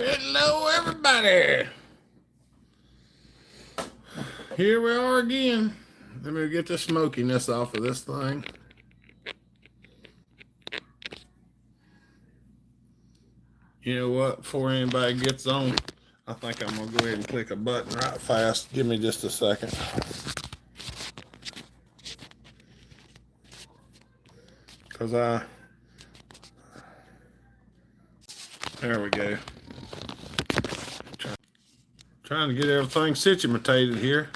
Hello, everybody. Here we are again. Let me get the smokiness off of this thing. You know what? Before anybody gets on, I think I'm going to go ahead and click a button right fast. Give me just a second. There we go. Trying to get everything situated here.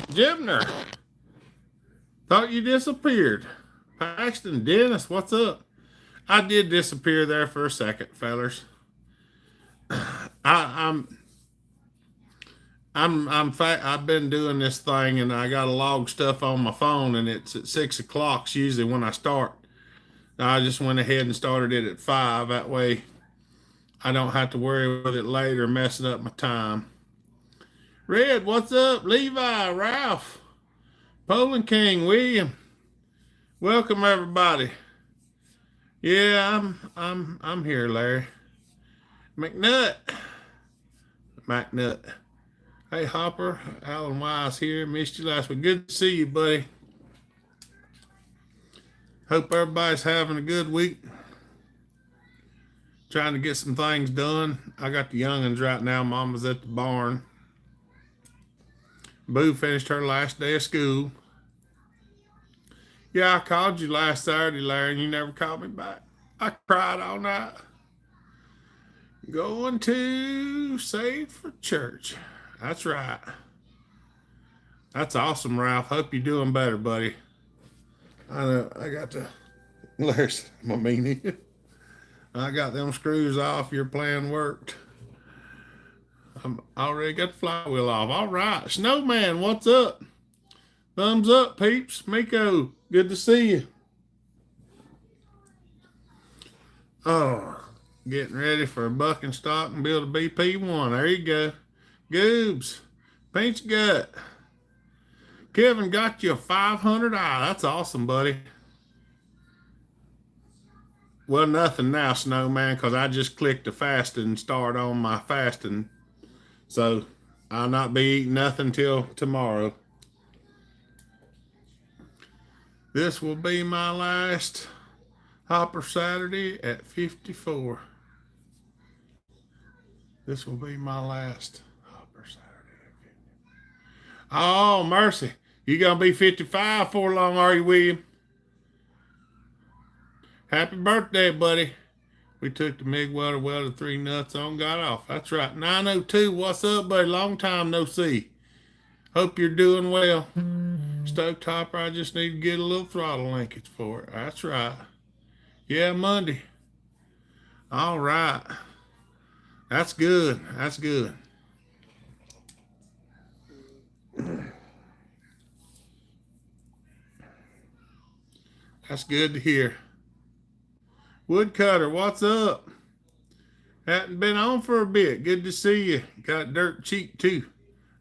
Jibner, thought you disappeared. Paxton, Dennis, what's up? I did disappear there for a second, fellers. I've been doing this thing, and I got to log stuff on my phone, and it's at 6 o'clock usually when I start. I just went ahead and started it at 5. That way I don't have to worry with it later messing up my time. Red, what's up? Levi, Ralph, Poland King, William. Welcome everybody. Yeah, I'm here, Larry. McNutt. Hey Hopper, Alan Wise here. Missed you last week. Good to see you, buddy. Hope everybody's having a good week. Trying to get some things done. I got the youngins right now. Mama's at the barn. Boo finished her last day of school. Yeah, I called you last Saturday, Larry, and you never called me back. I cried all night. Going to save for church. That's right. That's awesome, Ralph. Hope you're doing better, buddy. I know. I got the Larry's my meanie. I got them screws off. Your plan worked. I'm already got the flywheel off. All right. Snowman, what's up? Thumbs up, peeps. Miko, good to see you. Oh, getting ready for a buck and stock and build a BP1. There you go. Goobs, pinch gut. Kevin got you a 500 eye. That's awesome, buddy. Well, nothing now, Snowman, because I just clicked the fasting start on my fasting. So I'll not be eating nothing till tomorrow. This will be my last Hopper Saturday at 54. This will be my last Hopper Saturday at 54. Oh, mercy. You going to be 55 for long, are you, William? Happy birthday, buddy. We took the MIG welder, welded 3 nuts on, got off. That's right. 902, what's up, buddy? Long time no see. Hope you're doing well. Stoked Hopper, I just need to get a little throttle linkage for it. That's right. Yeah, Monday. All right. That's good. That's good. That's good to hear. Woodcutter, what's up? Hadn't been on for a bit. Good to see you. Got dirt cheap too.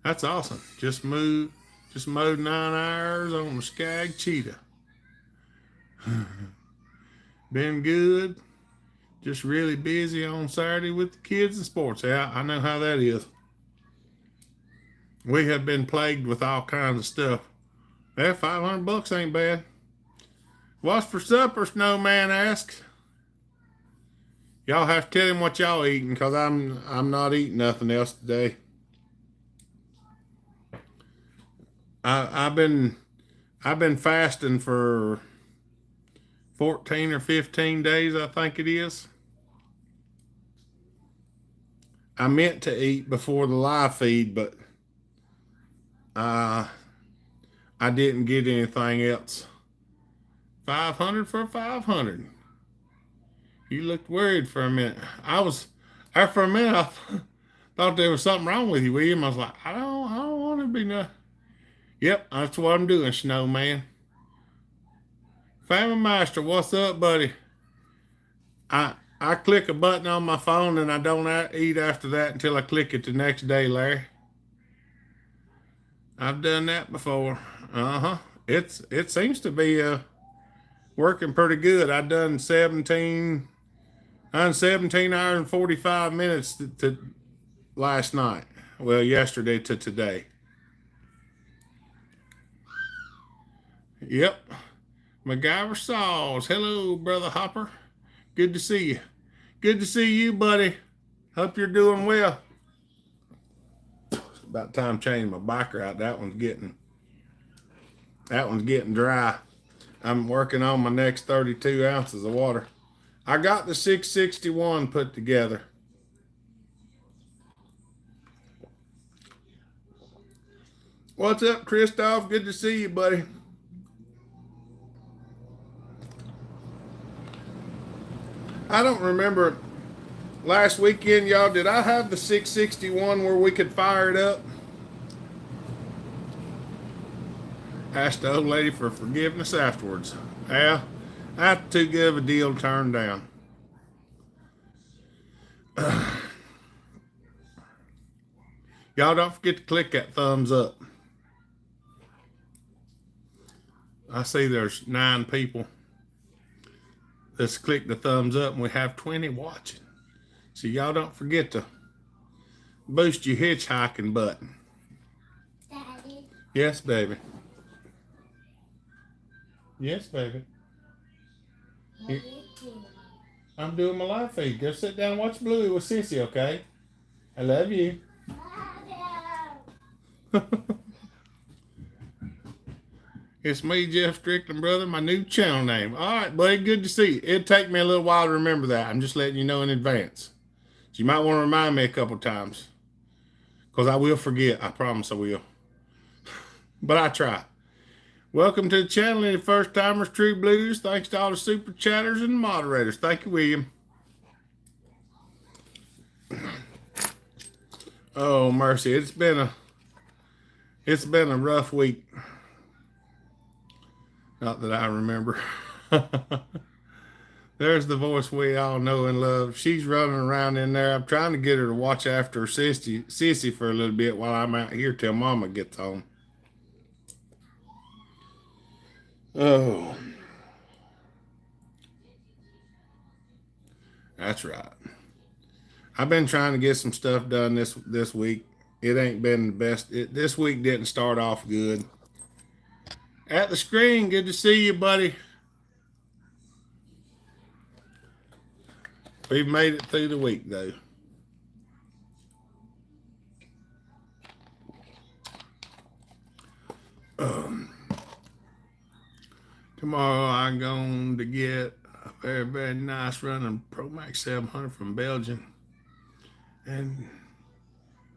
That's awesome. Just mowed 9 hours on the Skag Cheetah. Been good. Just really busy on Saturday with the kids and sports. Yeah, I know how that is. We have been plagued with all kinds of stuff. Yeah, $500 ain't bad. What's for supper? Snowman asks. Y'all have to tell him what y'all eating, because I'm not eating nothing else today. I've been fasting for 14 or 15 days, I think it is. I meant to eat before the live feed, but I didn't get anything else. 500 for 500. You looked worried for a minute. For a minute, I thought there was something wrong with you, William. I was like, I don't want to be nothing. Yep, that's what I'm doing, Snowman. Family Master, what's up, buddy? I click a button on my phone and I don't eat after that until I click it the next day, Larry. I've done that before. It seems to be working pretty good. I done 17 117 hours and 45 minutes to last night. Well, yesterday to today. Yep. MacGyver Saws. Hello, Brother Hopper. Good to see you. Good to see you, buddy. Hope you're doing well. It's about time changing my biker out. That one's getting dry. I'm working on my next 32 ounces of water. I got the 661 put together. What's up, Christoph? Good to see you, buddy. I don't remember last weekend, y'all. Did I have the 661 where we could fire it up? Asked the old lady for forgiveness afterwards. Yeah, that's too good of a deal to turn down. Y'all don't forget to click that thumbs up. I see there's 9 people. Let's click the thumbs up and we have 20 watching. So y'all don't forget to boost your hitchhiking button. Daddy. Yes, baby. Yes, baby. I'm doing my live feed. Go sit down and watch Bluey with Sissy, okay? I love you. It's me, Jeff Strickland, brother, my new channel name. All right, buddy, good to see you. It'll take me a little while to remember that. I'm just letting you know in advance. So you might want to remind me a couple times. Because I will forget. I promise I will. But I try. Welcome to the channel, any first timers, True Blues. Thanks to all the super chatters and moderators. Thank you, William. Oh, mercy. It's been a rough week. Not that I remember. There's the voice we all know and love. She's running around in there. I'm trying to get her to watch after her sissy for a little bit while I'm out here till Mama gets home. Oh. That's right. I've been trying to get some stuff done this week. It ain't been the best. This week didn't start off good. At the screen, good to see you, buddy. We've made it through the week, though. Tomorrow I'm going to get a very, very nice running Pro Max 700 from Belgium. And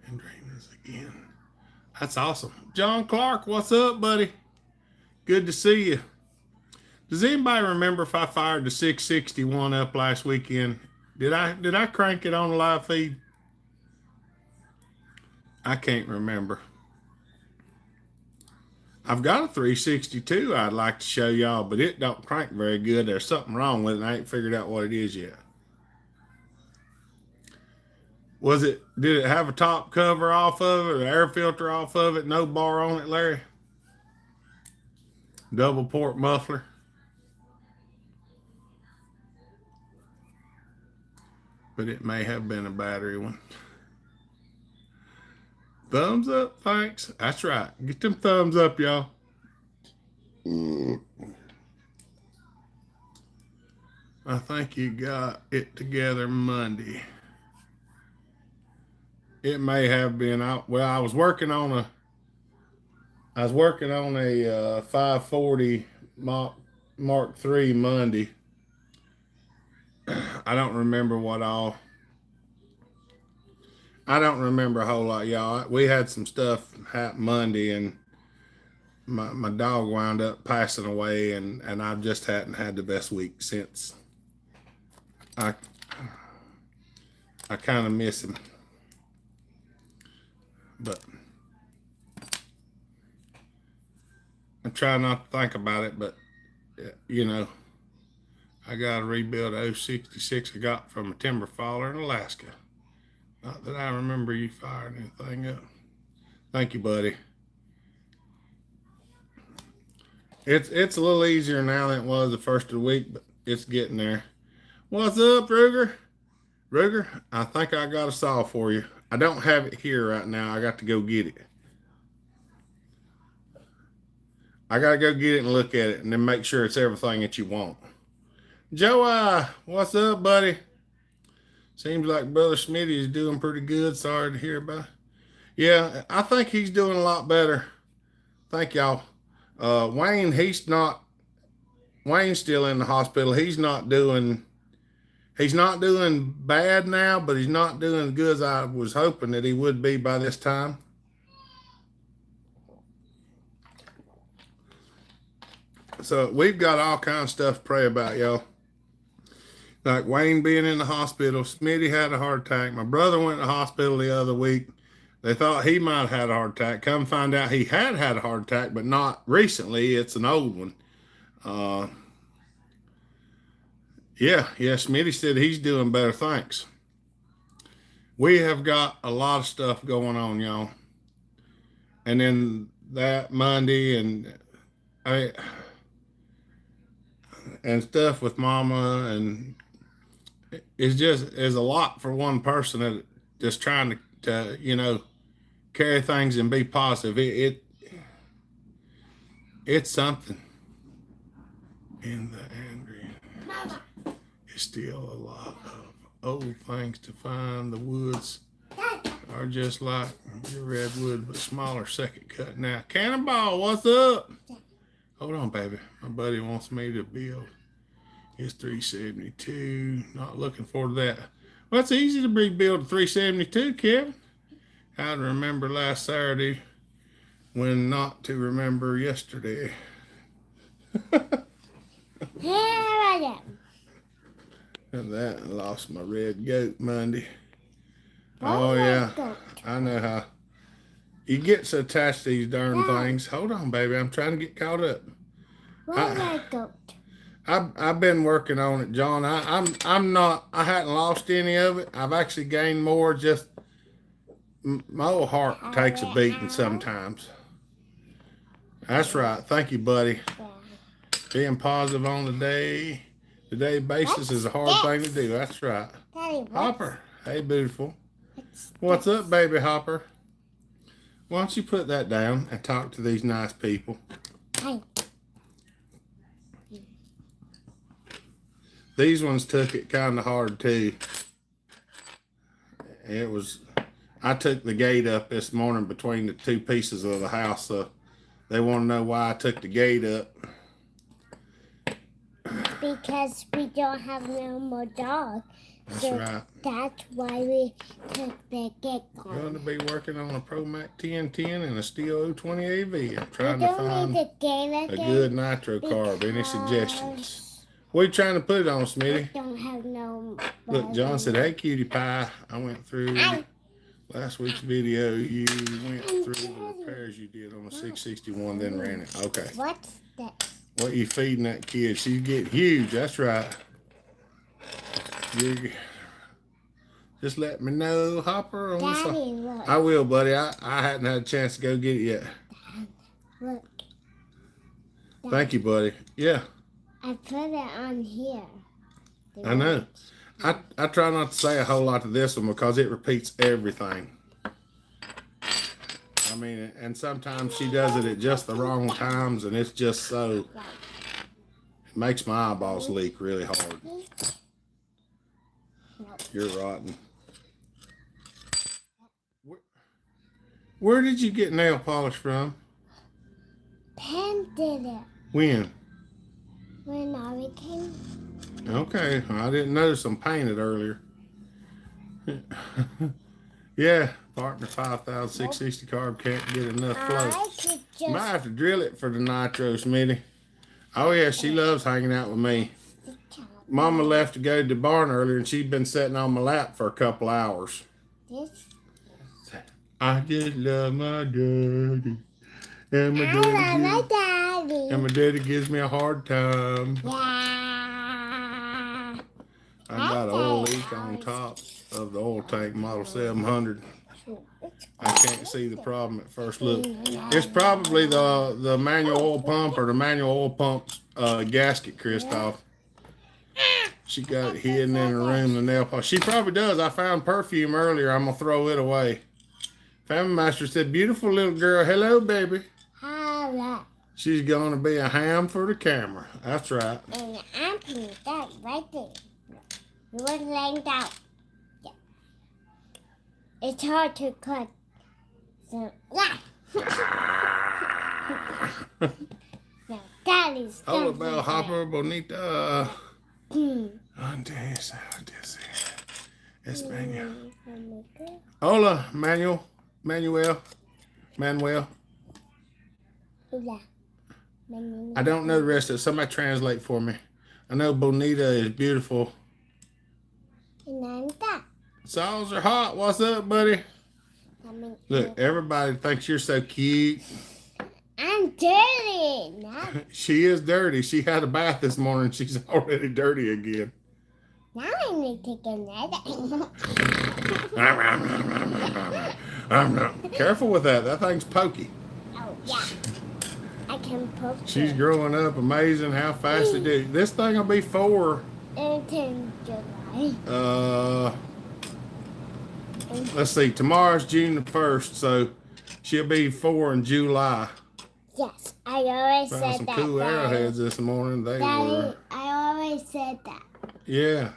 dreamers again. That's awesome. John Clark, what's up, buddy? Good to see you. Does anybody remember if I fired the 661 up last weekend? Did I crank it on the live feed? I can't remember. I've got a 362 I'd like to show y'all, but it don't crank very good. There's something wrong with it, and I ain't figured out what it is yet. Did it have a top cover off of it, or air filter off of it, no bar on it, Larry? Double port muffler. But it may have been a battery one. Thumbs up, thanks. That's right. Get them thumbs up, y'all. I think you got it together Monday. It may have been out. Well, I was working on a 540 Mark III Monday. I don't remember what all. I don't remember a whole lot, y'all. We had some stuff happen Monday, and my dog wound up passing away, and I just hadn't had the best week since. I kind of miss him. But I try not to think about it, but you know, I got to rebuild a 066 I got from a timber faller in Alaska. Not that I remember you firing anything up. Thank you, buddy. It's a little easier now than it was the first of the week, but it's getting there. What's up, Ruger? Ruger, I think I got a saw for you. I don't have it here right now. I got to go get it. I got to go get it and look at it and then make sure it's everything that you want. Joey, what's up, buddy? Seems like Brother Smitty is doing pretty good. Sorry to hear about it. Yeah, I think he's doing a lot better. Thank y'all. Wayne, Wayne's still in the hospital. He's not doing bad now, but he's not doing as good as I was hoping that he would be by this time. So we've got all kinds of stuff to pray about, y'all. Like Wayne being in the hospital. Smitty had a heart attack. My brother went to the hospital the other week. They thought he might have had a heart attack. Come find out he had a heart attack, but not recently. It's an old one. Yeah, Smitty said he's doing better. Thanks. We have got a lot of stuff going on, y'all. And then that Monday and stuff with Mama, and it's a lot for one person that just trying to carry things and be positive. It's something. In the angry, it's still a lot of old things to find. The woods are just like your redwood, but smaller, second cut. Now, Cannonball, what's up? Hold on, baby. My buddy wants me to build his 372. Not looking forward to that. Well, it's easy to rebuild a 372, Kevin. I remember last Saturday when not to remember yesterday. And that, I lost my red goat Monday. Oh, yeah. I know how. You get so attached to these darn things. Hold on, baby. I'm trying to get caught up. I've been working on it, John. I'm not. I hadn't lost any of it. I've actually gained more. Just my old heart takes a beating sometimes. That's right. Thank you, buddy. Being positive on the day basis is a hard thing to do. That's right. Hopper. Hey, beautiful. What's up, baby Hopper? Why don't you put that down and talk to these nice people? These ones took it kind of hard too. I took the gate up this morning between the two pieces of the house, so they want to know why I took the gate up. Because we don't have no more dogs. That's right. That's why we took the gate on. I'm going to be working on a Pro Mac 1010 and a Steel 020 AV. I'm trying to find a good nitro carb. Any suggestions? What are you trying to put it on, Smitty? I don't have no. Look, John said, hey, cutie pie. I went through last week's video. You went through the repairs you did on the 661, then ran it. Okay. What's that? What you feeding that kid? She's getting huge. That's right. Just let me know, Hopper. Daddy, look. I will, buddy. I hadn't had a chance to go get it yet. Look. Daddy. Thank you, buddy. Yeah. I put it on here. I know. I try not to say a whole lot to this one because it repeats everything. I mean, and sometimes she does it at just the wrong times, and it's just so, it makes my eyeballs leak really hard. You're rotten. Where did you get nail polish from? Pen did it. When? When Ari came. Okay, I didn't notice them painted earlier. Yeah, partner 5,660 carb can't get enough flow. Might have to drill it for the nitro, Smitty. Oh yeah, she loves hanging out with me. Mama left to go to the barn earlier, and she'd been sitting on my lap for a couple hours. I just love my daddy. And my daddy gives me a hard time. I got an oil leak on top of the oil tank, model 700. I can't see the problem at first look. It's probably the manual oil pump or the manual oil pump gasket, Christoph. She got it hidden in her room, the nail polish. She probably does. I found perfume earlier. I'm going to throw it away. Family Master said, beautiful little girl. Hello, baby. Hello. She's going to be a ham for the camera. That's right. And I'm putting that right there. You want to lay down. Yeah. It's hard to cut. So, yeah. Now, that is Hola, Bellhopper, bonita. España. Hola, Manuel. Yeah. I don't know the rest of it. Somebody translate for me. I know bonita is beautiful. And then that. Sauce are hot. What's up, buddy? Look, everybody thinks you're so cute. I'm dirty now. She is dirty. She had a bath this morning. She's already dirty again. Now I need to get another. Careful with that. That thing's pokey. Oh, yeah. I can poke She's it. growing up. Amazing how fast it do. This thing will be 4. In July. Let's see. Tomorrow's June the 1st, so she'll be 4 in July. Yes, I always Found said some that. cool Daddy. arrowheads this morning. They Daddy, were. I always said that. Yeah.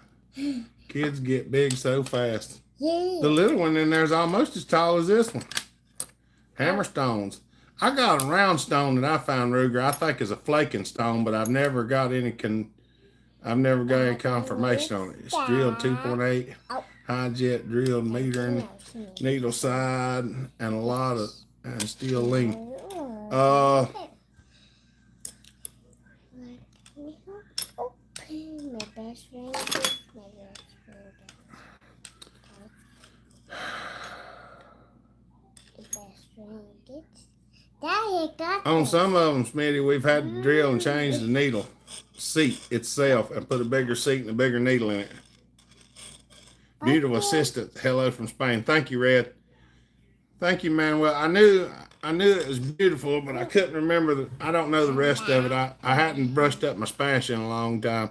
Kids get big so fast. Yeah. The little one in there is almost as tall as this one. Hammerstones. I got a round stone that I found, Ruger. I think is a flaking stone, but I've never got any confirmation on it. It's drilled 2.8 high jet drilled metering, needle side, and a lot of steel length. My best friend. Daddy got On this. some of them, Smitty, we've had to drill and change the needle seat itself and put a bigger seat and a bigger needle in it. Beautiful assistant. Hello from Spain. Thank you, Red. Thank you, Manuel. I knew it was beautiful, but I couldn't remember. I don't know the rest of it. I hadn't brushed up my Spanish in a long time.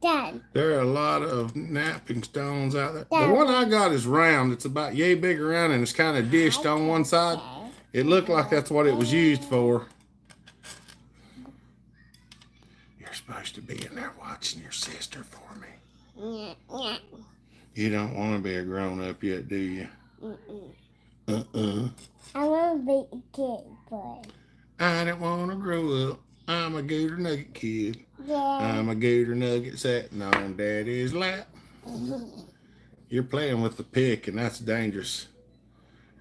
Dad. There are a lot of napping stones out there. The one I got is round. It's about yay big around, and it's kind of dished on one side. It looked like that's what it was used for. You're supposed to be in there watching your sister for me. You don't want to be a grown-up yet, do you? I want to be a kid, but... I don't want to grow up. I'm a Gator Nugget kid. Yeah. I'm a Gator Nugget sitting on Daddy's lap. You're playing with the pick, and that's dangerous.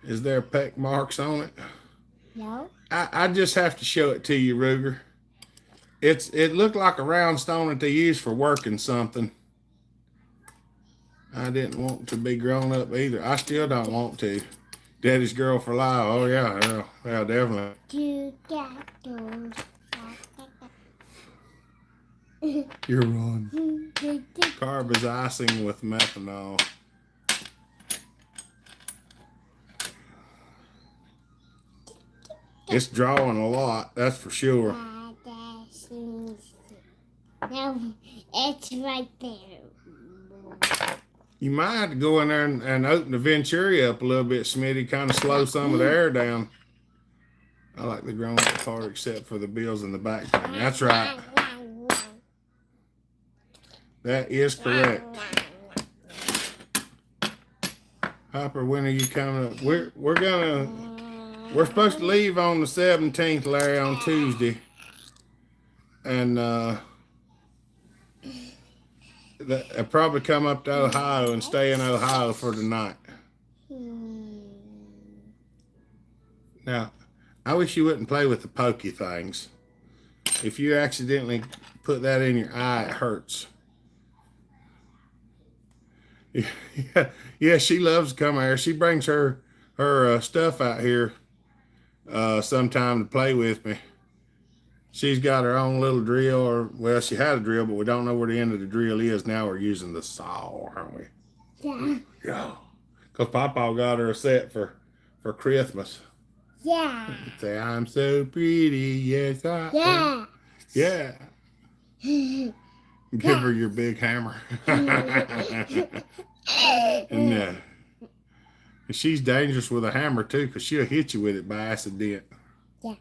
Is there peck marks on it? No. I just have to show it to you, Ruger. It looked like a round stone that they use for working something. I didn't want to be grown up either. I still don't want to. Daddy's girl for life. Oh yeah, definitely. You got those. You're wrong. Carb is icing with methanol. It's drawing a lot, that's for sure. No, it's right there. You might have to go in there and open the Venturi up a little bit, Smitty, kind of slow some of the air down. I like the grown up part except for the bills in the back. That's right. That is correct. Hopper, when are you coming up? We're supposed to leave on the 17th, Larry, on Tuesday. And I'll probably come up to Ohio and stay in Ohio for the night. Now, I wish you wouldn't play with the pokey things. If you accidentally put that in your eye, it hurts. Yeah, she loves to come here. She brings her stuff out here sometime to play with me. She's got her own little drill, well, she had a drill, but we don't know where the end of the drill is. Now we're using the saw, aren't we? Yeah. Yeah. Because Papa got her a set for Christmas. Yeah. Say, I'm so pretty, yes I am. Yeah. Yeah. Give her your big hammer. And she's dangerous with a hammer too, because she'll hit you with it by accident. Yeah.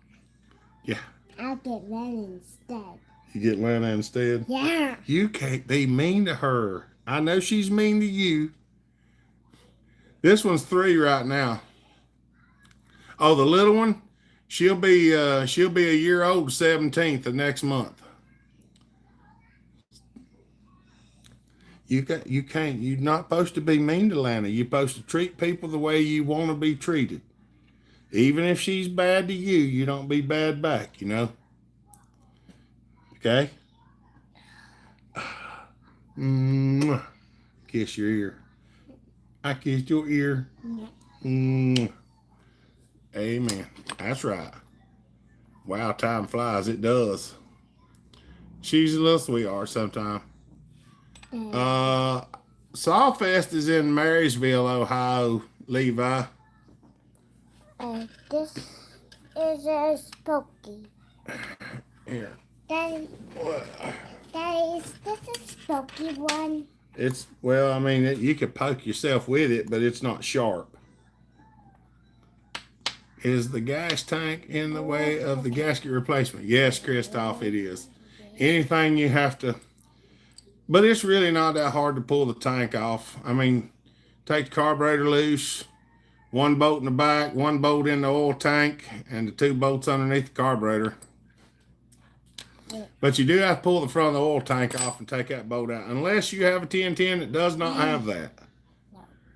Yeah. I'll get Lena instead. You get Lena instead? Yeah. You can't be mean to her. I know she's mean to you. This one's 3 right now. Oh, the little one, she'll be a year old 17th of next month. You're not supposed to be mean to Lana. You're supposed to treat people the way you want to be treated. Even if she's bad to you, you don't be bad back, you know? Okay? Kiss your ear. I kissed your ear. Amen. That's right. Wow, time flies. It does. She's a little sweetheart sometime. Sawfest is in Marysville, Ohio, Levi. This is a spooky. Here. Daddy, is this a spooky one? Well, I mean, you could poke yourself with it, but it's not sharp. Is the gas tank in the way of the gasket replacement? Yes, Christoph, it is. Anything you have to, but it's really not that hard to pull the tank off. I mean, take the carburetor loose, 1 bolt in the back, 1 bolt in the oil tank, and the 2 bolts underneath the carburetor. But you do have to pull the front of the oil tank off and take that bolt out, unless you have a 1010 that does not have that.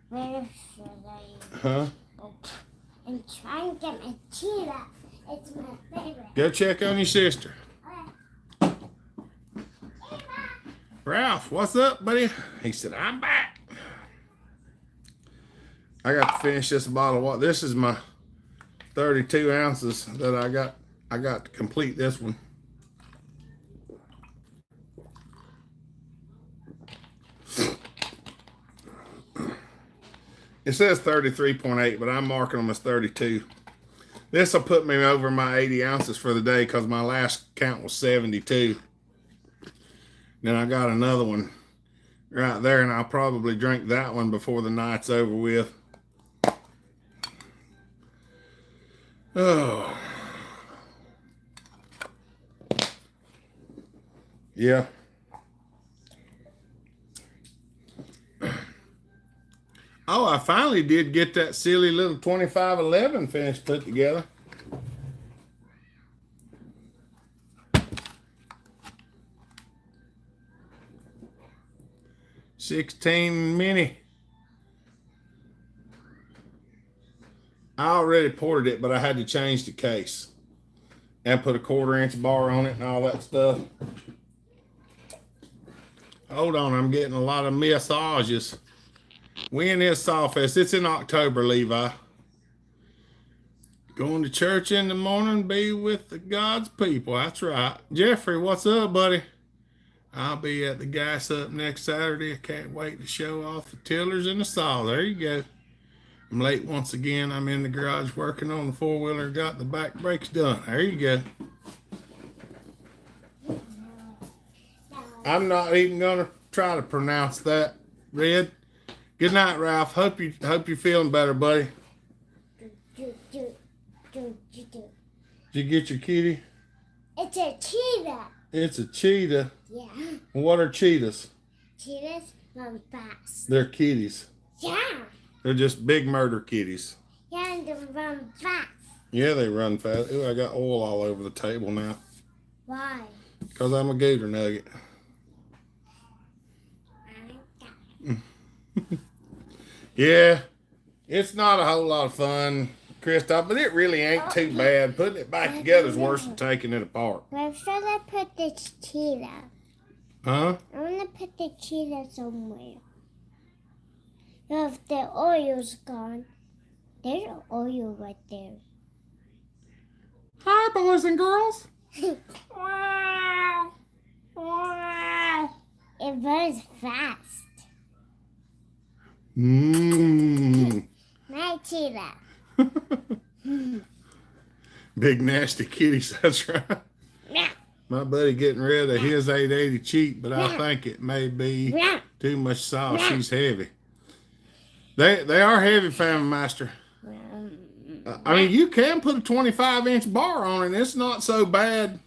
Where should I? Huh? I'm trying to get my cheetah. It's my favorite. Go check on your sister. Ralph, what's up, buddy? He said, I'm back. I got to finish this bottle of water. This is my 32 ounces that I got to complete this one. It says 33.8, but I'm marking them as 32. This will put me over my 80 ounces for the day because my last count was 72. Then I got another one right there, and I'll probably drink that one before the night's over with. Oh. Yeah. Oh, I finally did get that silly little 2511 finish put together. '16 mini. I already ported it, but I had to change the case and put a 1/4-inch bar on it and all that stuff. Hold on, I'm getting a lot of messages. When is Sawfest? It's in October, Levi. Going to church in the morning, be with the God's people. That's right. Jeffrey, what's up, buddy? I'll be at the gas up next Saturday. I can't wait to show off the tillers and the saw. There you go. I'm late once again. I'm in the garage working on the 4-wheeler. Got the back brakes done. There you go. I'm not even going to try to pronounce that, Red. Good night, Ralph. Hope you're feeling better, buddy. Did you get your kitty? It's a cheetah. It's a cheetah. Yeah. What are cheetahs? Cheetahs run fast. They're kitties. Yeah. They're just big murder kitties. Yeah, and they run fast. Yeah, they run fast. Ooh, I got oil all over the table now. Why? Because I'm a gator nugget. Yeah, it's not a whole lot of fun, Christoph, but it really ain't too bad. Putting it back together is worse than taking it apart. Where should I put this cheetah? Huh? I want to put the cheetah somewhere. If the oil's gone, there's oil right there. Hi, boys and girls. Wow. Wow. It runs fast. My cheetah. Big nasty kitties, that's right. Yeah. My buddy getting rid of his 880 cheap, but I think it may be too much sauce. She's heavy. They are heavy, Family Master. I mean, you can put a 25-inch bar on it. It's not so bad.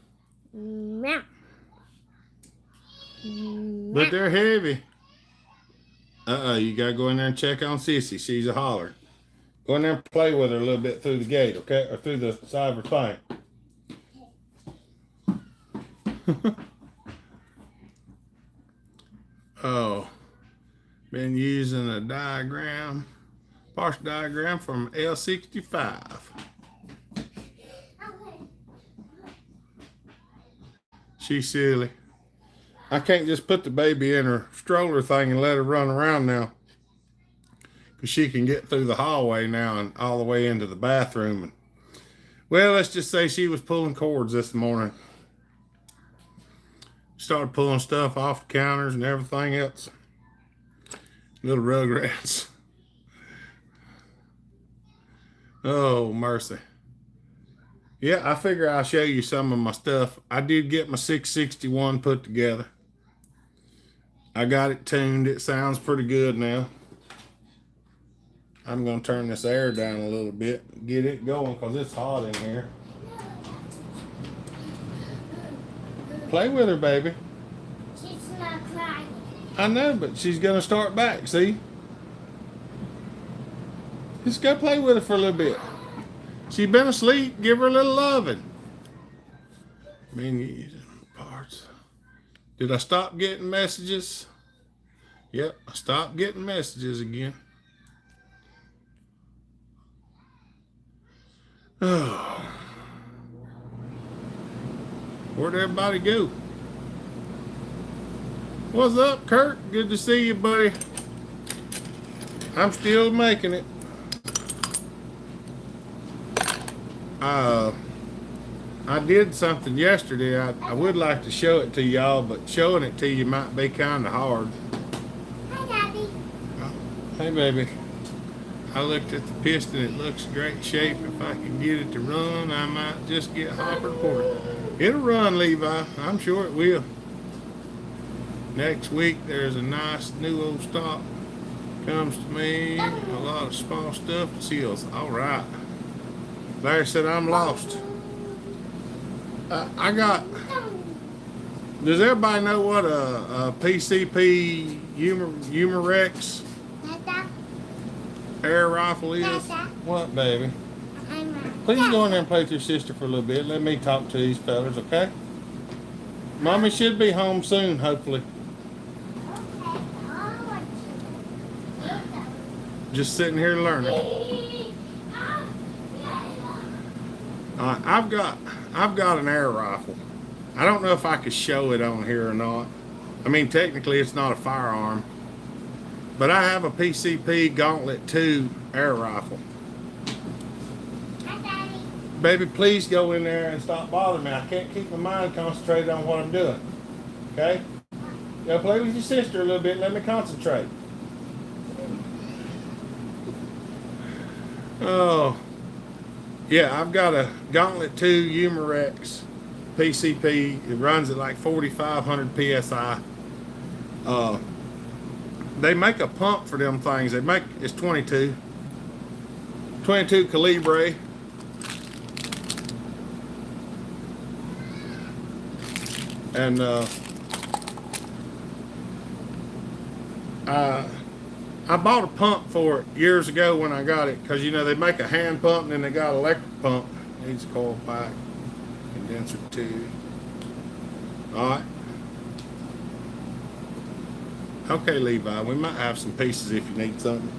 But they're heavy. You got to go in there and check on Sissy. She's a holler. Go in there and play with her a little bit through the gate, okay? Or through the side of her thing. Oh. Been using a diagram, partial diagram from L65. She's silly. I can't just put the baby in her stroller thing and let her run around now. Because she can get through the hallway now and all the way into the bathroom. And, well, let's just say she was pulling cords this morning. Started pulling stuff off the counters and everything else. Little rugrats. Oh, mercy. Yeah, I figure I'll show you some of my stuff. I did get my 661 put together. I got it tuned. It sounds pretty good now. I'm going to turn this air down a little bit, get it going because it's hot in here. Play with her, baby. She's not crying. I know, but she's going to start back, see? Just go play with her for a little bit. She's been asleep. Give her a little loving. Menus and parts. Did I stop getting messages? Yep, I stopped getting messages again. Oh. Where'd everybody go? What's up, Kurt? Good to see you, buddy. I'm still making it. I did something yesterday. I would like to show it to y'all, but showing it to you might be kind of hard. Hi, Daddy. Hey, baby. I looked at the piston. It looks great shape. If I can get it to run, I might just get Hopper Porter. It'll run, Levi. I'm sure it will. Next week, there's a nice new old stock. Comes to me. A lot of small stuff. Seals. All right. Larry said I'm lost. Does everybody know what a PCP Humarex air rifle is? What, baby? Please go in there and play with your sister for a little bit. Let me talk to these fellas, okay? Mommy should be home soon, hopefully. Just sitting here learning. I've got an air rifle. I don't know if I could show it on here or not. I mean, technically it's not a firearm. But I have a PCP Gauntlet 2 air rifle. Hi, Daddy. Baby, please go in there and stop bothering me. I can't keep my mind concentrated on what I'm doing. Okay? Go play with your sister a little bit. Let me concentrate. Oh. Yeah, I've got a Gauntlet 2 Humarex PCP. It runs at like 4,500 PSI. They make a pump for them things. It's 22 calibre. And I bought a pump for it years ago when I got it, because you know they make a hand pump and then they got an electric pump. Needs a coil pack, condenser too. All right. Okay, Levi, we might have some pieces if you need something.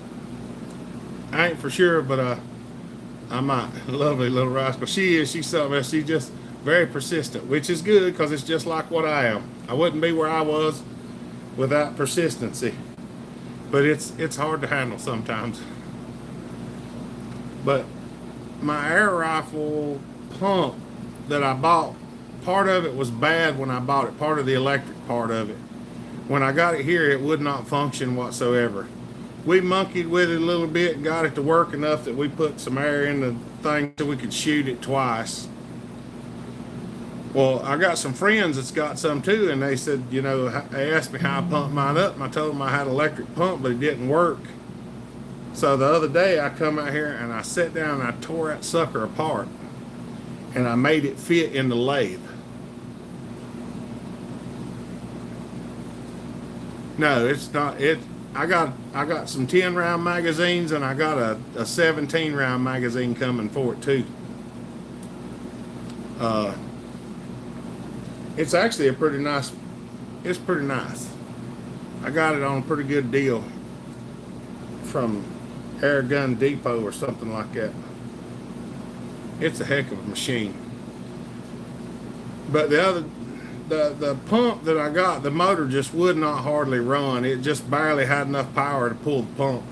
I ain't for sure, but I might. Lovely little rascal. She's something else. She's just very persistent, which is good because it's just like what I am. I wouldn't be where I was without persistency. But it's hard to handle sometimes. But my air rifle pump that I bought, part of it was bad when I bought it, part of the electric part of it. When I got it here, it would not function whatsoever. We monkeyed with it a little bit and got it to work enough that we put some air in the thing so we could shoot it twice. Well, I got some friends that's got some too, and they said, they asked me how I pumped mine up, and I told them I had an electric pump, but it didn't work. So the other day I come out here and I sat down and I tore that sucker apart, and I made it fit in the lathe. No, it's not. I got some 10-round magazines, and I got a 17-round magazine coming for it too. It's actually a pretty nice. It's pretty nice. I got it on a pretty good deal from Air Gun Depot or something like that. It's a heck of a machine. But the pump that I got, the motor just would not hardly run. It just barely had enough power to pull the pump.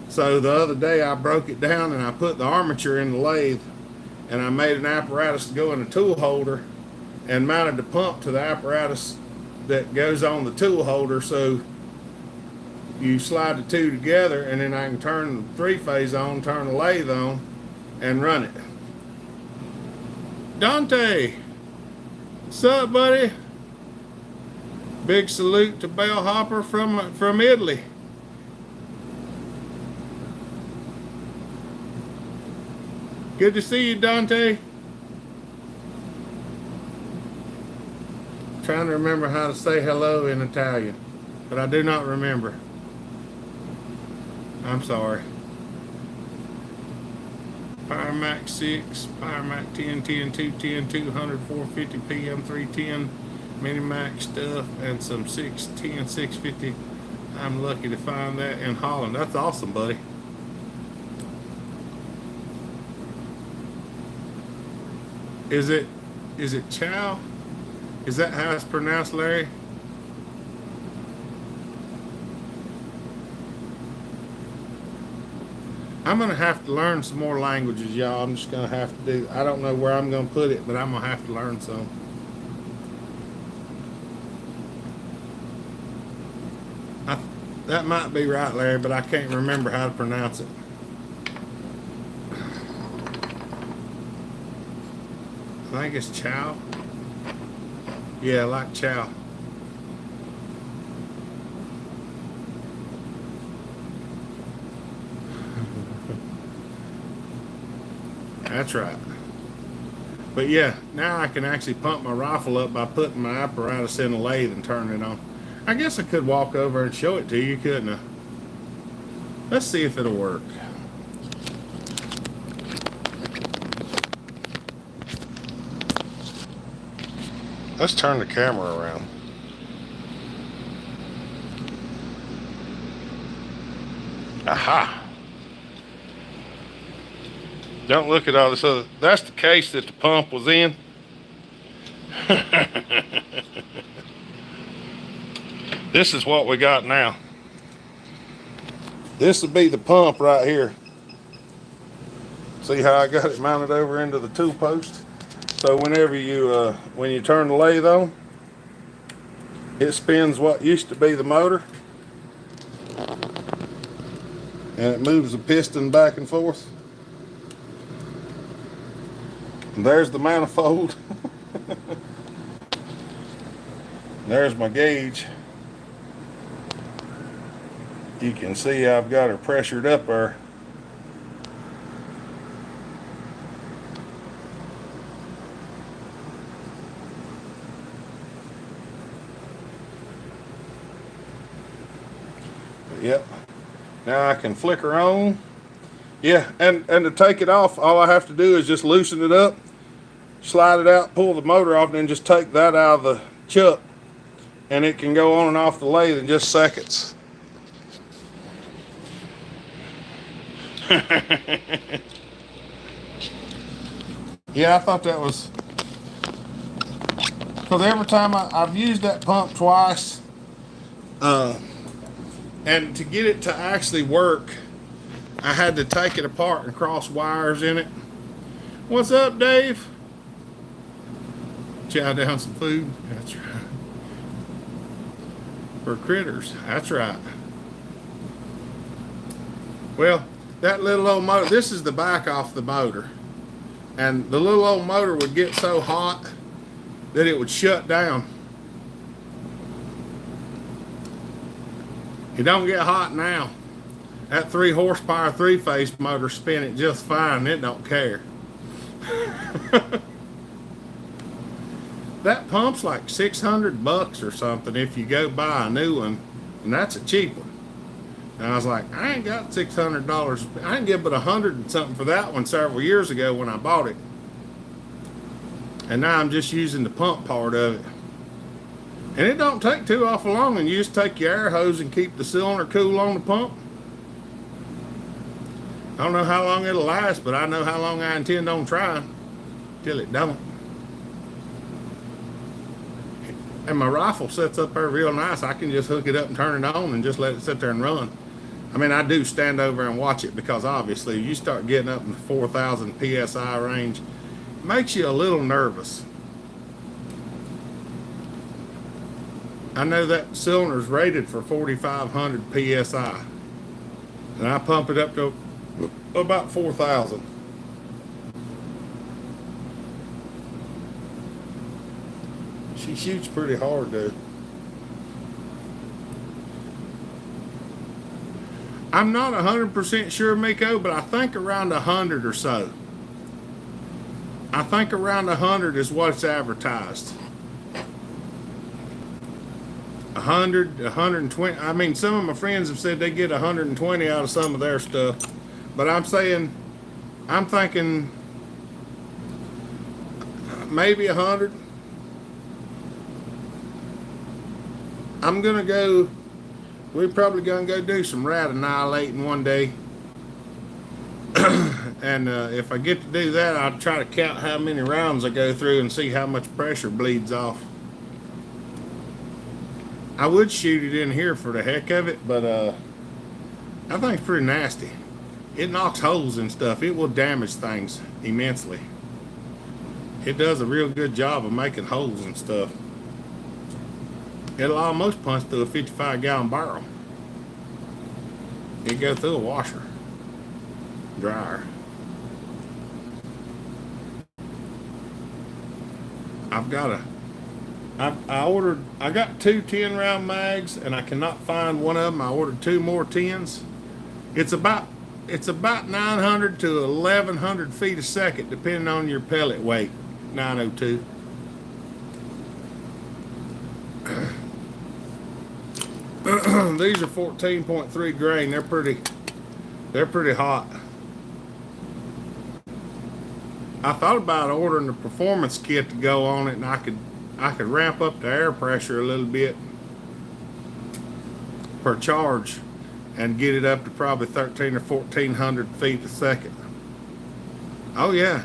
So the other day I broke it down and I put the armature in the lathe, and I made an apparatus to go in a tool holder and mounted the pump to the apparatus that goes on the tool holder, so you slide the two together, and then I can turn the three-phase on, turn the lathe on, and run it. Dante, what's up, buddy? Big salute to Bellhopper from Italy. Good to see you, Dante. Trying to remember how to say hello in Italian, but I do not remember. I'm sorry. Power Mac 6, Power Mac 10, 10, 2, 10, 200, 450, PM 310, Mini Mac stuff, and some 610, 650. I'm lucky to find that in Holland. That's awesome, buddy. Is it Chow? Is that how it's pronounced, Larry? I'm going to have to learn some more languages, y'all. I'm just going to have to do, I don't know where I'm going to put it, but I'm going to have to learn some. That might be right, Larry, but I can't remember how to pronounce it. I think it's Chow. Yeah, like Chow. That's right. But yeah, now I can actually pump my rifle up by putting my apparatus in the lathe and turning it on. I guess I could walk over and show it to you, couldn't I? Let's see if it'll work. Let's turn the camera around. Aha! Don't look at all this other. That's the case that the pump was in. This is what we got now. This would be the pump right here. See how I got it mounted over into the tool post? So whenever you, when you turn the lathe on, it spins what used to be the motor, and it moves the piston back and forth. And there's the manifold. There's my gauge. You can see I've got her pressured up there. Yep. Now I can flicker on. Yeah, and to take it off, all I have to do is just loosen it up, slide it out, pull the motor off, and then just take that out of the chuck, and it can go on and off the lathe in just seconds. Yeah, I thought that was, because every time I've used that pump twice, and to get it to actually work, I had to take it apart and cross wires in it. What's up, Dave? Chow down some food. That's right. For critters. That's right. Well, that little old motor, this is the back off the motor. And the little old motor would get so hot that it would shut down. It don't get hot now. That 3 horsepower 3-phase motor spin it just fine. It don't care. That pump's like $600 or something if you go buy a new one, and that's a cheap one. And I was like, I ain't got $600. I didn't give but $100 and something for that one several years ago when I bought it. And now I'm just using the pump part of it. And it don't take too awful long, and you just take your air hose and keep the cylinder cool on the pump. I don't know how long it'll last, but I know how long I intend on trying till it don't. And my rifle sets up there real nice. I can just hook it up and turn it on and just let it sit there and run. I mean, I do stand over and watch it because obviously you start getting up in the 4,000 PSI range, it makes you a little nervous. I know that cylinder's rated for 4,500 PSI, and I pump it up to about 4,000. She shoots pretty hard, though. I'm not 100% sure, Miko, but I think around 100 or so. I think around 100 is what's advertised. 100, 120. I mean, some of my friends have said they get 120 out of some of their stuff, but I'm thinking maybe 100. We're probably gonna go do some rat annihilating one day. And if I get to do that, I'll try to count how many rounds I go through and see how much pressure bleeds off. I would shoot it in here for the heck of it, but I think it's pretty nasty. It knocks holes and stuff. It will damage things immensely. It does a real good job of making holes and stuff. It'll almost punch through a 55-gallon barrel. It goes through a washer, dryer. I got 2 10-round mags, and I cannot find one of them. I ordered 2 more 10s. It's about 900 to 1,100 feet a second, depending on your pellet weight. 902. These are 14.3 grain. They're pretty hot. I thought about ordering the performance kit to go on it, and I could ramp up the air pressure a little bit per charge and get it up to probably 1,300 or 1,400 feet a second. Oh yeah.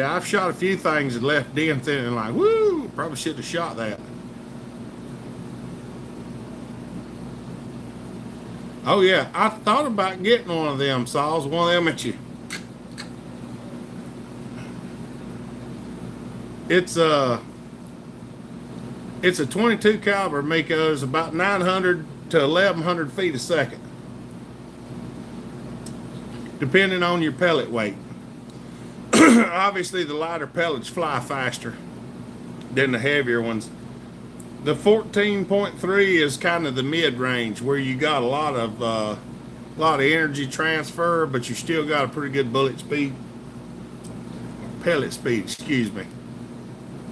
I've shot a few things and left dents in it and like, woo, probably should have shot that. Oh yeah, I thought about getting one of them saws, one of them at you. It's a 22 caliber Miko. It's about 900 to 1,100 feet a second, depending on your pellet weight. Obviously, the lighter pellets fly faster than the heavier ones. The 14.3 is kind of the mid-range where you got a lot of energy transfer, but you still got a pretty good pellet speed, excuse me.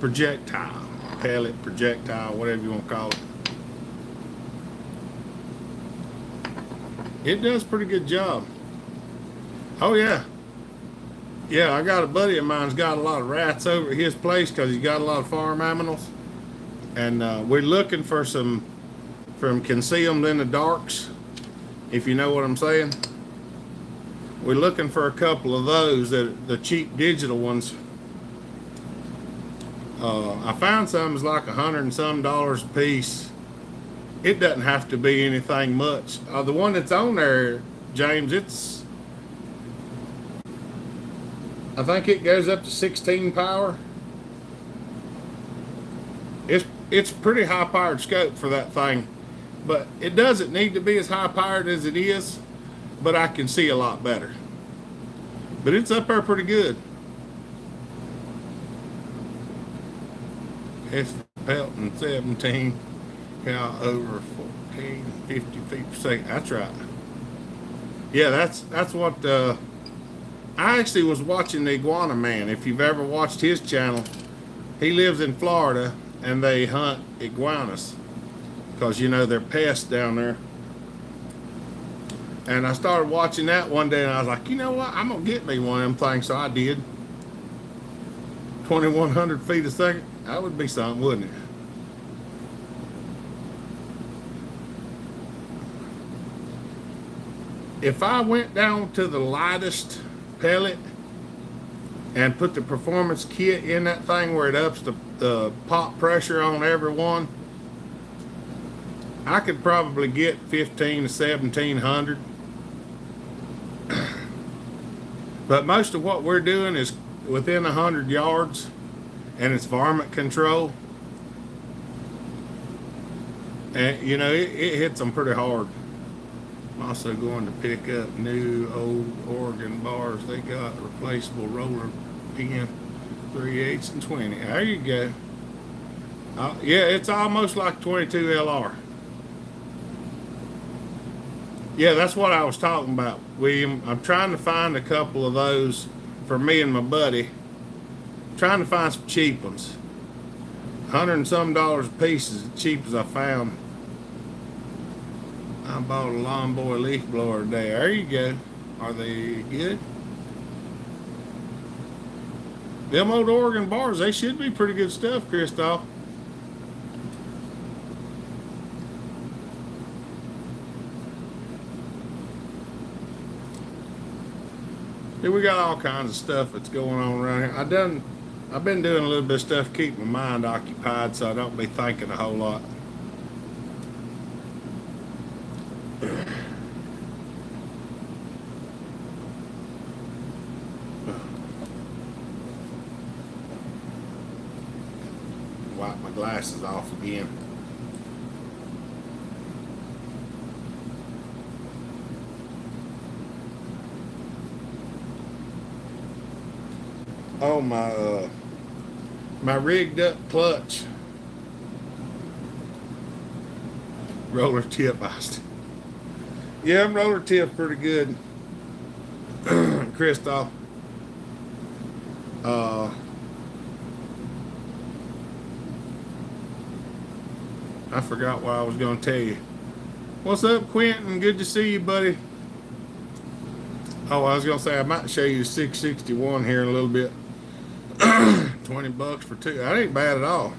Pellet, projectile, whatever you want to call it. It does a pretty good job. Oh yeah. Yeah, I got a buddy of mine's got a lot of rats over at his place because he's got a lot of farm animals. And we're looking for some from concealed in the darks, if you know what I'm saying. We're looking for a couple of those, the cheap digital ones. I found some is like $100 and some a piece. It doesn't have to be anything much. The one that's on there, James, I think it goes up to 16 power. It's pretty high powered scope for that thing, but it doesn't need to be as high powered as it is, but I can see a lot better. But it's up there pretty good. It's pelting 17 cal over 1450 feet per second. That's right. Yeah, that's what I actually was watching the Iguana Man. If you've ever watched his channel, he lives in Florida and they hunt iguanas because you know they're pests down there. And I started watching that one day and I was like, you know what? I'm gonna get me one of them things. So I did. 2100 feet a second. That would be something, wouldn't it? If I went down to the lightest pellet and put the performance kit in that thing where it ups the pop pressure on every one, I could probably get 15 to 1700. But most of what we're doing is within 100 yards and it's varmint control. And you know, it hits them pretty hard. I'm also going to pick up new old Oregon bars. They got replaceable roller pin, 3/8 and 20. There you go. Yeah, it's almost like 22 LR. Yeah, that's what I was talking about, William. I'm trying to find a couple of those for me and my buddy. I'm trying to find some cheap ones. $100 and some a piece is as cheap as I found. I bought a Lawn Boy leaf blower today. There you go. Are they good? Them old Oregon bars, they should be pretty good stuff, Christoph. Yeah, we got all kinds of stuff that's going on around here. I've been doing a little bit of stuff to keep my mind occupied so I don't be thinking a whole lot. Wipe my glasses off again. Oh, my rigged up clutch roller tip. Yeah, roller tip pretty good, Christoph. I forgot what I was going to tell you. What's up, Quentin? Good to see you, buddy. Oh, I was going to say I might show you the 661 here in a little bit. $20 for two. That ain't bad at all.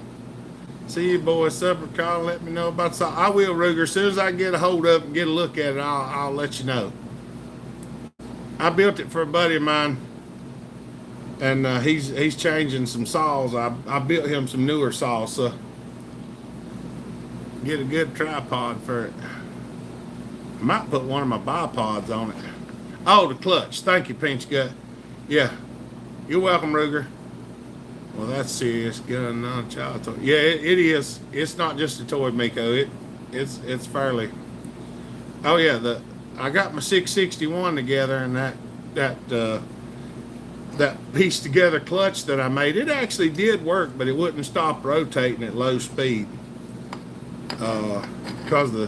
See you boys, supper call. Let me know about something. I will, Ruger. As soon as I get a hold of it and get a look at it, I'll let you know. I built it for a buddy of mine, and he's changing some saws. I built him some newer saws, so get a good tripod for it. I might put one of my bipods on it. Oh, the clutch. Thank you, Pinch Gut. Yeah, you're welcome, Ruger. Well, that's serious. Gun, not a child toy. Yeah, it is. It's not just a toy, Miko. It's fairly. Oh yeah, I got my 661 together, and that piece together clutch that I made, it actually did work, but it wouldn't stop rotating at low speed. Because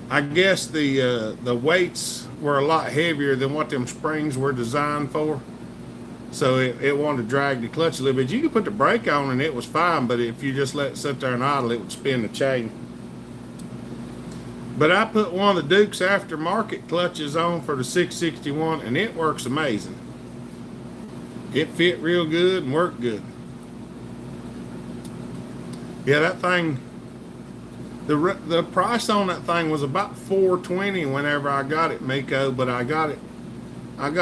I guess the weights were a lot heavier than what them springs were designed for. So it wanted to drag the clutch a little bit. You could put the brake on and it was fine, but if you just let it sit there and idle, it would spin the chain. But I put one of the Duke's aftermarket clutches on for the 661 and it works amazing. It fit real good and worked good. Yeah, that thing, the price on that thing was about $420 whenever I got it, Miko, but I got it on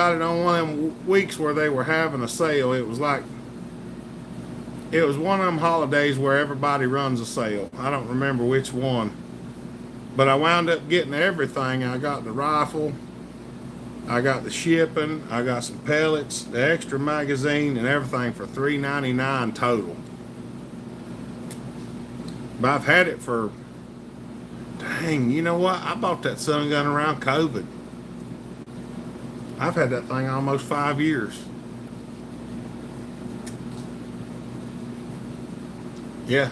one of them weeks where they were having a sale. It was one of them holidays where everybody runs a sale. I don't remember which one. But I wound up getting everything. I got the rifle, I got the shipping, I got some pellets, the extra magazine, and everything for $3.99 total. But I've had it for, dang, you know what? I bought that sun gun around COVID. I've had that thing almost 5 years. Yeah.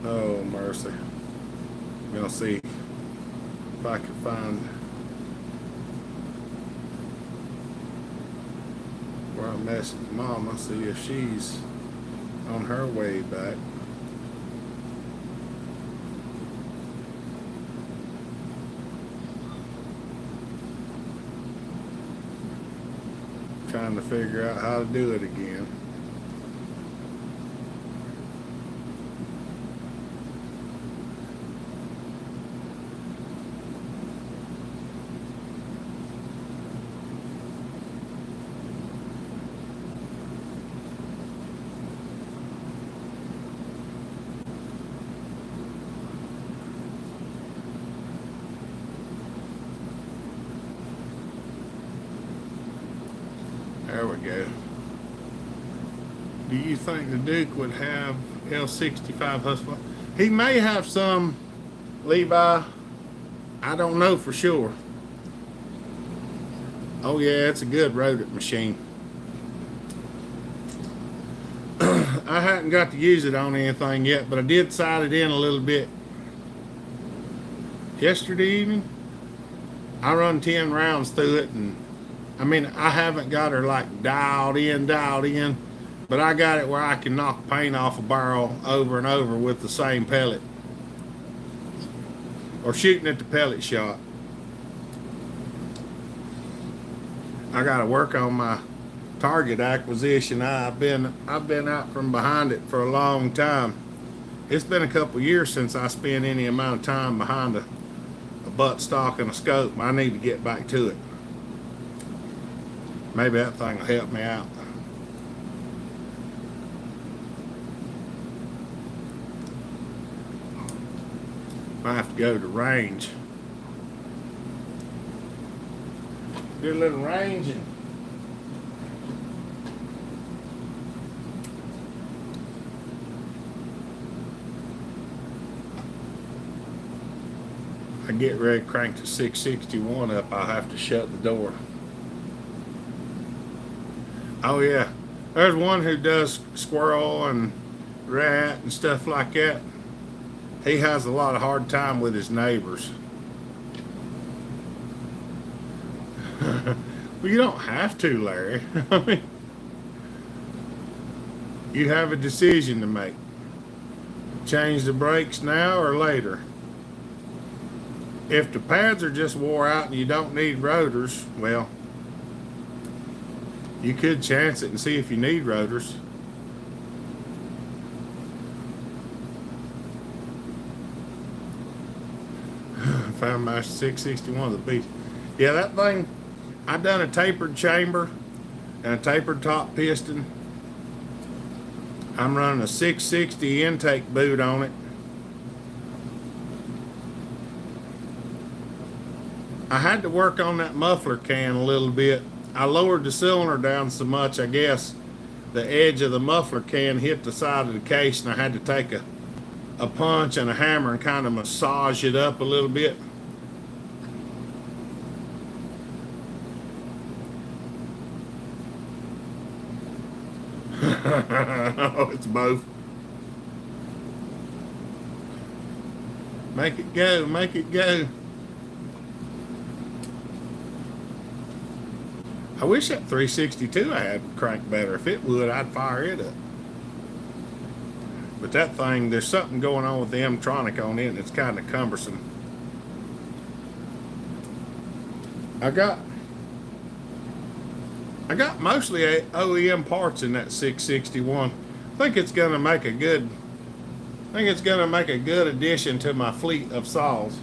Oh, mercy. I'm gonna see if I can find where I messaged Mama, see if she's on her way back. Trying to figure out how to do it again. There we go. Do you think the Duke would have L65 Husqvarna? He may have some, Levi. I don't know for sure. Oh yeah, it's a good rodent machine. I hadn't got to use it on anything yet, but I did side it in a little bit yesterday evening. I run 10 rounds through it, and I mean, I haven't got her like dialed in, but I got it where I can knock paint off a barrel over and over with the same pellet, or shooting at the pellet shot. I got to work on my target acquisition. I've been out from behind it for a long time. It's been a couple years since I spent any amount of time behind a buttstock and a scope. I need to get back to it. Maybe that thing will help me out. I have to go to the range. Do a little ranging. I get ready to crank the 661 up, I'll have to shut the door. Oh yeah, there's one who does squirrel and rat and stuff like that. He has a lot of hard time with his neighbors. Well, you don't have to, Larry. I mean, you have a decision to make. Change the brakes now or later. If the pads are just wore out and you don't need rotors, well, you could chance it and see if you need rotors. Found my 661 of the beast. Yeah, that thing, I done a tapered chamber and a tapered top piston. I'm running a 660 intake boot on it. I had to work on that muffler can a little bit. I lowered the cylinder down so much, I guess the edge of the muffler can hit the side of the case, and I had to take a punch and a hammer and kind of massage it up a little bit. Oh, it's both. Make it go, make it go. I wish that 362 I had cranked better. If it would, I'd fire it up. But that thing, there's something going on with the M-tronic on it, and it's kind of cumbersome. I got mostly OEM parts in that 661. I think it's gonna make a good addition to my fleet of saws.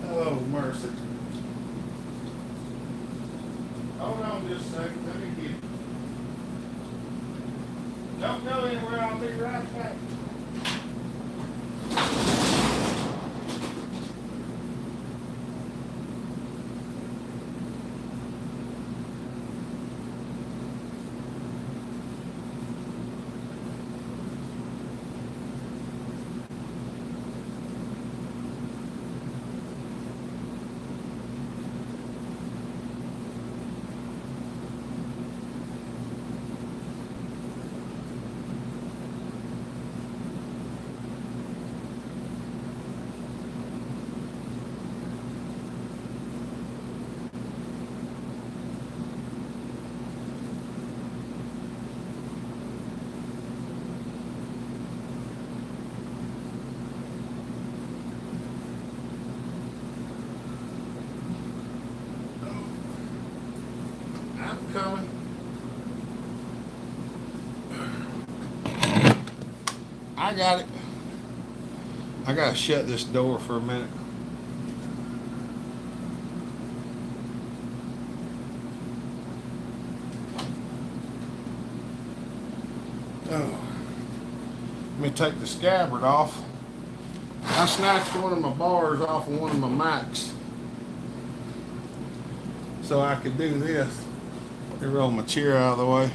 Oh, mercy. Hold on just a second. Let me get it. Don't go anywhere. I'll be right back. I got it. I gotta shut this door for a minute. Oh. Let me take the scabbard off. I snatched one of my bars off of one of my Macs so I could do this. Let me roll my chair out of the way.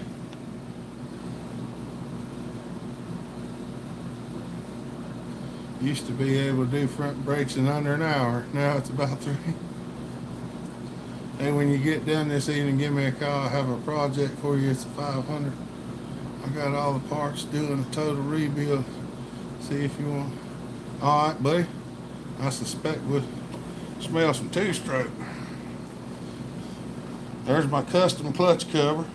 Used to be able to do front brakes in under an hour. Now it's about 3. Hey, when you get done this evening, give me a call. I have a project for you. It's a 500. I got all the parts, doing a total rebuild. See if you want. All right, buddy. I suspect we'll smell some two-stroke. There's my custom clutch cover.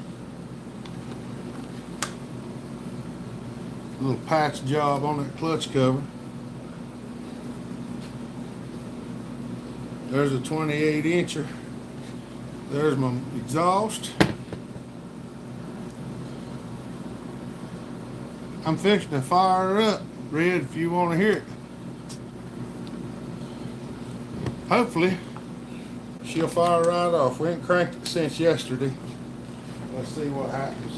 A little patch job on that clutch cover. There's a 28-incher. There's my exhaust. I'm fixing to fire her up, Red, if you want to hear it. Hopefully, she'll fire right off. We ain't cranked it since yesterday. Let's see what happens.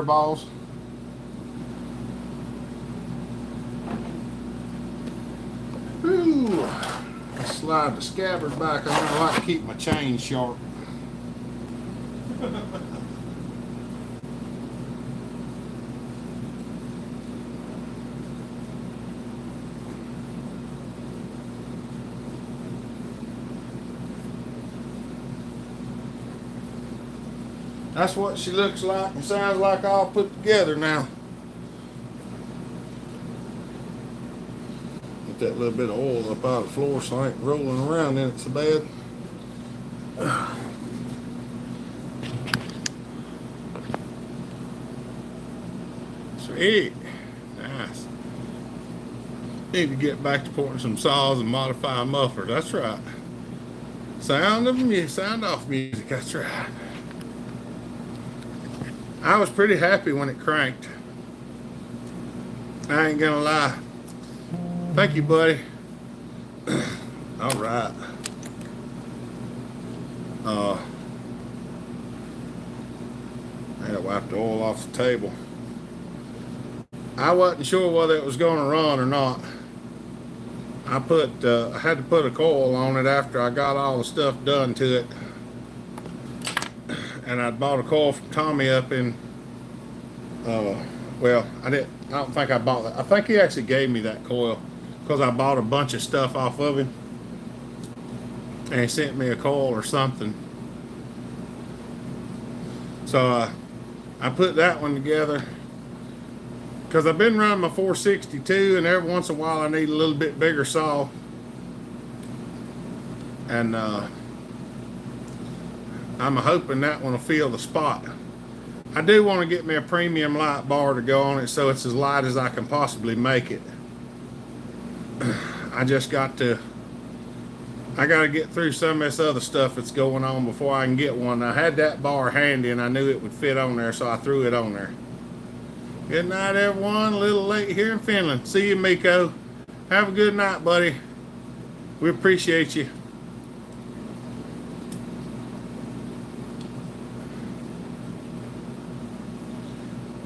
Balls. Ooh, I slide the scabbard back on. I like to keep my chain sharp. That's what she looks like and sounds like all put together now. Get that little bit of oil up out of the floor so I ain't rolling around in it so bad. Sweet. Nice. Need to get back to porting some saws and modify a muffler. That's right. Sound off music. That's right. I was pretty happy when it cranked. I ain't gonna lie. Thank you, buddy. All right. I gotta wipe the oil off the table. I wasn't sure whether it was gonna run or not. I had to put a coil on it after I got all the stuff done to it. and I'd bought a coil from Tommy up in, well, I don't think I bought that. I think he actually gave me that coil because I bought a bunch of stuff off of him, and he sent me a coil or something. So I put that one together because I've been running my 462, and every once in a while I need a little bit bigger saw. And I'm hoping that one will fill the spot. I do want to get me a premium light bar to go on it so it's as light as I can possibly make it. I gotta get through some of this other stuff that's going on before I can get one. I had that bar handy and I knew it would fit on there, so I threw it on there. Good night, everyone. A little late here in Finland. See you, Miko. Have a good night, buddy. We appreciate you.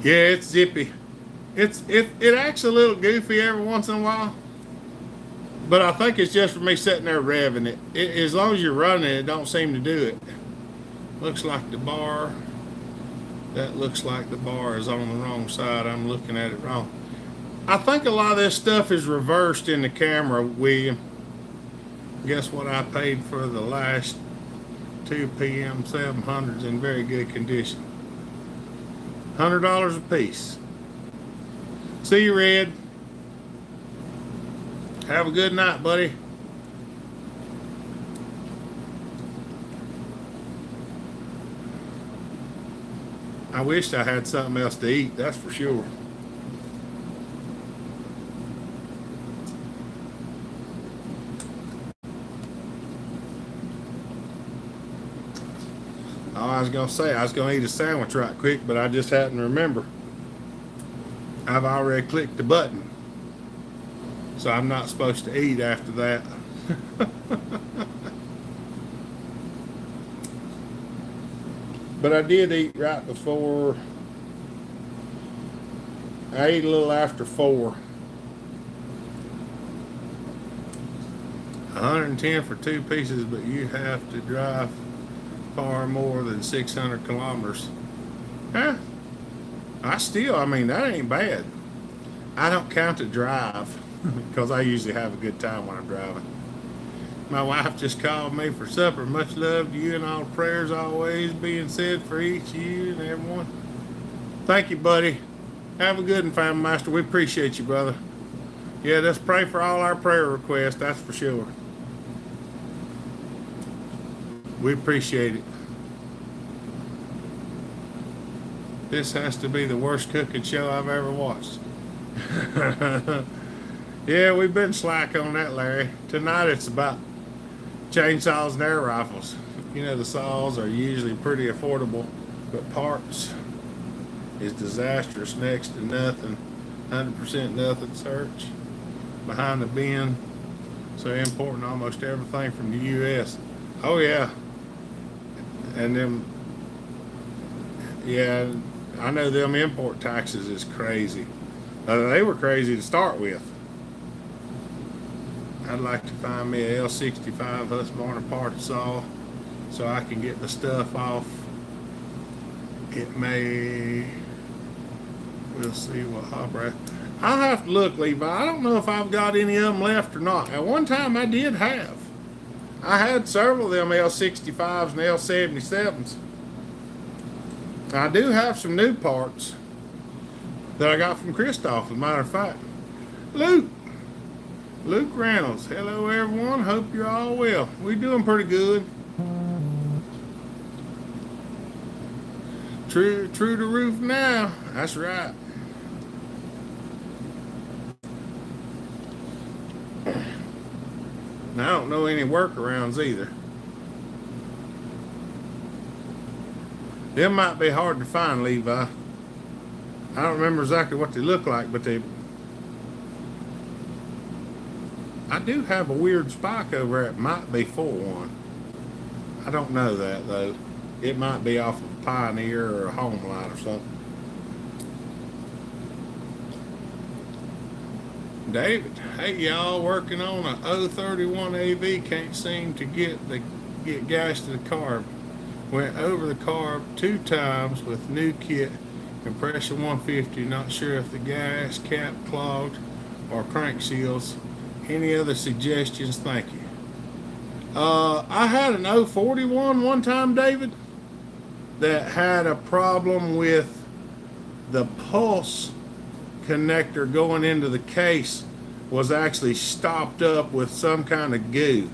Yeah, it's zippy. It acts a little goofy every once in a while, but I think it's just for me sitting there revving it. As long as you're running it, don't seem to do it. Looks like the bar. That looks like the bar is on the wrong side. I'm looking at it wrong. I think a lot of this stuff is reversed in the camera, William. Guess what I paid for the last 2 PM 700s in very good condition. $100 a piece. See you, Red. Have a good night, buddy. I wished I had something else to eat, that's for sure. Oh, I was going to say I was going to eat a sandwich right quick, but I just happened to remember I've already clicked the button, so I'm not supposed to eat after that. But I did eat right before. I ate a little after 4. 110 for 2 pieces, but you have to drive far more than 600 kilometers. Huh? I mean, that ain't bad. I don't count the drive because I usually have a good time when I'm driving. My wife just called me for supper. Much love to you and all prayers always being said for each you and everyone. Thank you, buddy. Have a good one, Family Master. We appreciate you, brother. Yeah, let's pray for all our prayer requests, that's for sure. We appreciate it. This has to be the worst cooking show I've ever watched. Yeah, we've been slack on that, Larry. Tonight it's about chainsaws and air rifles. You know, the saws are usually pretty affordable, but parts is disastrous, next to nothing. 100% nothing search. Behind the bin. So importing almost everything from the U.S. Oh yeah. And them, yeah, I know them import taxes is crazy. They were crazy to start with. I'd like to find me a L65 Husqvarna part saw so I can get the stuff off. It may, we'll see what hopper. I'll have to look, Levi. I don't know if I've got any of them left or not. At one time I did have. I had several of them L65s and L77s. I do have some new parts that I got from Christoph, as a matter of fact. Luke Reynolds. Hello, everyone. Hope you're all well. We're doing pretty good. True to roof now. That's right. Now, I don't know any workarounds either. Them might be hard to find, Levi. I don't remember exactly what they look like, but I do have a weird spike over there. It might be full one. I don't know that, though. It might be off of Pioneer or a Home Light or something. David, hey y'all, working on a 031 AV, can't seem to get gas to the car. Went over the carb 2 times with new kit. Compression 150. Not sure if the gas cap clogged or crank seals. Any other suggestions? Thank you. I had an 041 one time, David, that had a problem with the pulse connector going into the case was actually stopped up with some kind of goo.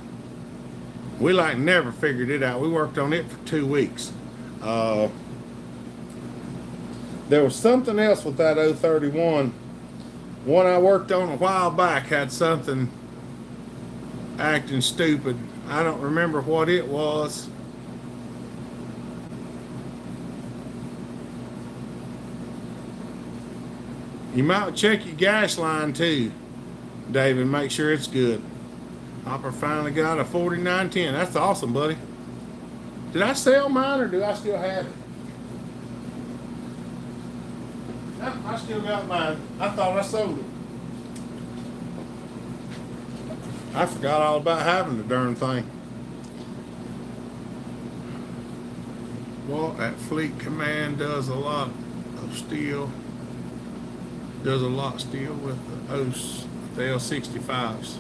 We like never figured it out. We worked on it for 2 weeks. There was something else with that 031. One I worked on a while back had something acting stupid. I don't remember what it was. You might check your gas line too, David. Make sure it's good. Hopper finally got a 4910. That's awesome, buddy. Did I sell mine or do I still have it? No, I still got mine. I thought I sold it. I forgot all about having the darn thing. Well, that Fleet Command does a lot of steel. Does a lot still with the L65s.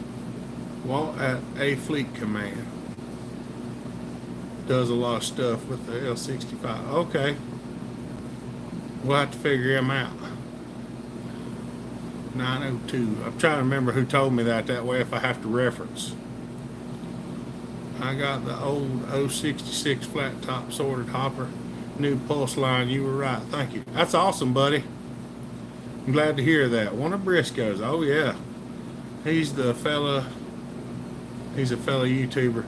Well, at a Fleet Command does a lot of stuff with the L65. Okay, we'll have to figure him out. 902. I'm trying to remember who told me that way if I have to reference. I got the old 066 flat top sorted hopper. New pulse line. You were right. Thank you. That's awesome, buddy. I'm glad to hear that. One of Briscoe's. Oh yeah. He's a fellow YouTuber.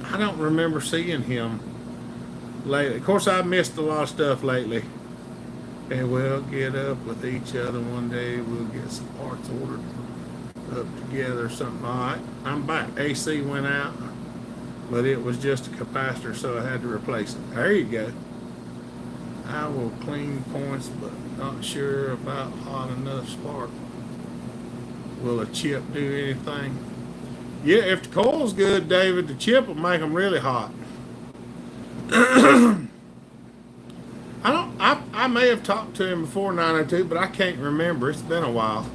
I don't remember seeing him lately. Of course, I've missed a lot of stuff lately. And we'll get up with each other one day. We'll get some parts ordered up together or something. All right, I'm back. AC went out, but it was just a capacitor, so I had to replace it. There you go. I will clean points, but not sure about hot enough spark. Will a chip do anything? Yeah, if the coil's good, David, the chip will make them really hot. I may have talked to him before 902, but I can't remember. It's been a while.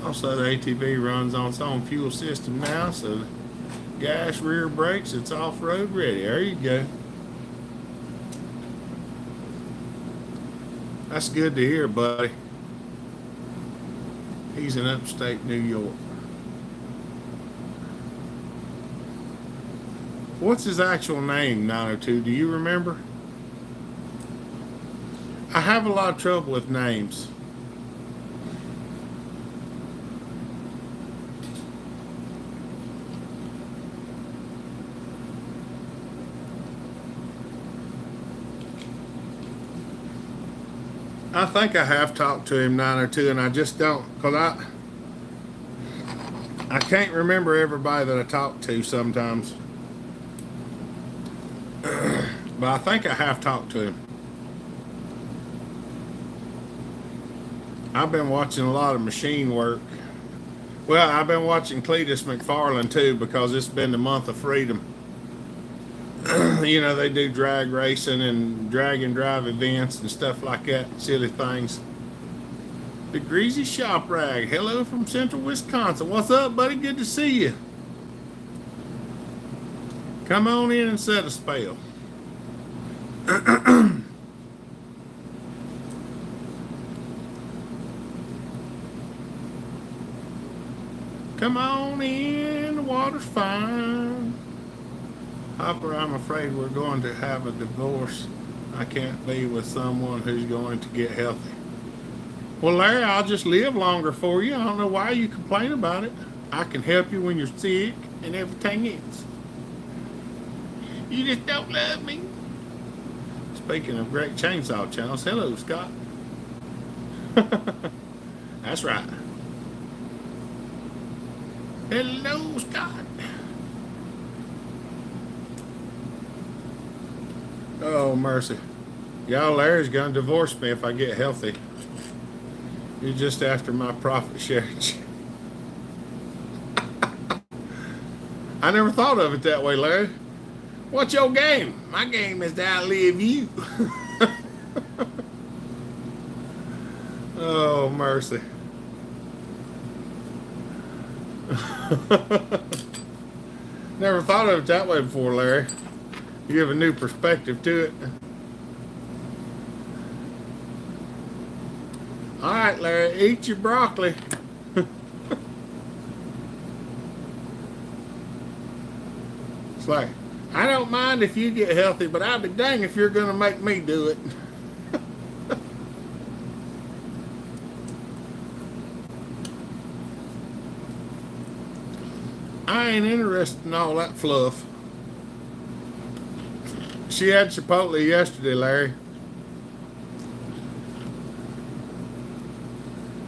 Also, the ATV runs on its own fuel system now, so gas, rear brakes, it's off-road ready. There you go. That's good to hear, buddy. He's in upstate New York. What's his actual name, 902? Do you remember? I have a lot of trouble with names. I think I have talked to him 902, and I just don't, because I can't remember everybody that I talk to sometimes. But I think I have talked to him. I've been watching a lot of machine work. Well, I've been watching Cletus McFarland too, because it's been the month of freedom. You know, they do drag racing and drag and drive events and stuff like that, silly things. The Greasy Shop Rag. Hello from Central Wisconsin. What's up, buddy? Good to see you. Come on in and set a spell. Come on in, the water's fine. Hopper, I'm afraid we're going to have a divorce. I can't be with someone who's going to get healthy. Well, Larry, I'll just live longer for you. I don't know why you complain about it. I can help you when you're sick and everything else. You just don't love me. Speaking of great chainsaw channels, hello, Scott. That's right. Hello, Scott. Oh, mercy. Y'all, Larry's gonna divorce me if I get healthy. You're just after my profit sharing. I never thought of it that way, Larry. What's your game? My game is to outlive you. Oh, mercy. Never thought of it that way before, Larry. You give a new perspective to it. All right, Larry, eat your broccoli. It's like, I don't mind if you get healthy, but I'll be dang if you're going to make me do it. I ain't interested in all that fluff. She had Chipotle yesterday, Larry.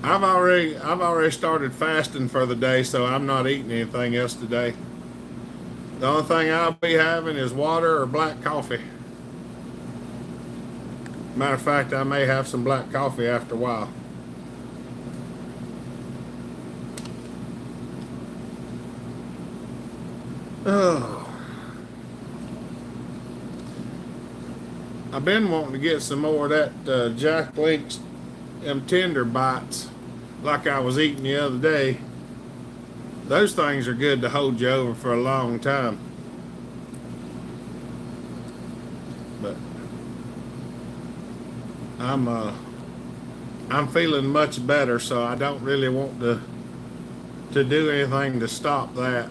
I've already started fasting for the day, so I'm not eating anything else today. The only thing I'll be having is water or black coffee. Matter of fact, I may have some black coffee after a while. Oh. I've been wanting to get some more of that Jack Link's tender bites like I was eating the other day. Those things are good to hold you over for a long time. But I'm feeling much better, so I don't really want to do anything to stop that.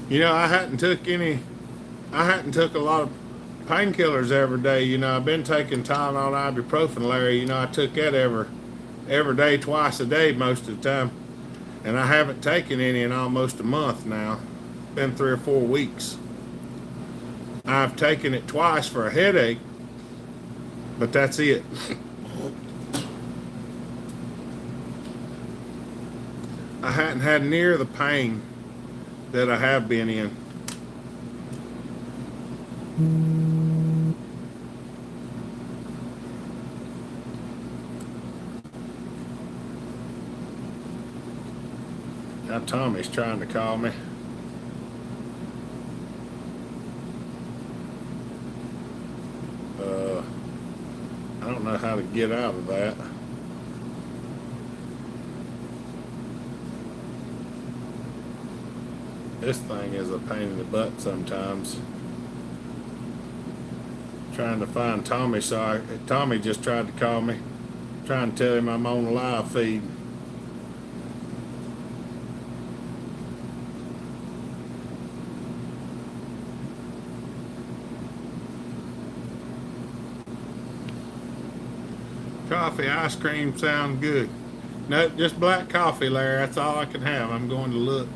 You know, I hadn't took a lot of painkillers every day. You know, I've been taking Tylenol and ibuprofen, Larry. You know, I took that every day, twice a day most of the time. And I haven't taken any in almost a month now. Been 3 or 4 weeks. I've taken it twice for a headache, but that's it. I hadn't had near the pain that I have been in. Now Tommy's trying to call me. I don't know how to get out of that. This thing is a pain in the butt sometimes. Trying to find Tommy, so Tommy just tried to call me, trying to tell him I'm on a live feed. Coffee, ice cream sound good. Nope, just black coffee, Larry. That's all I can have. I'm going to look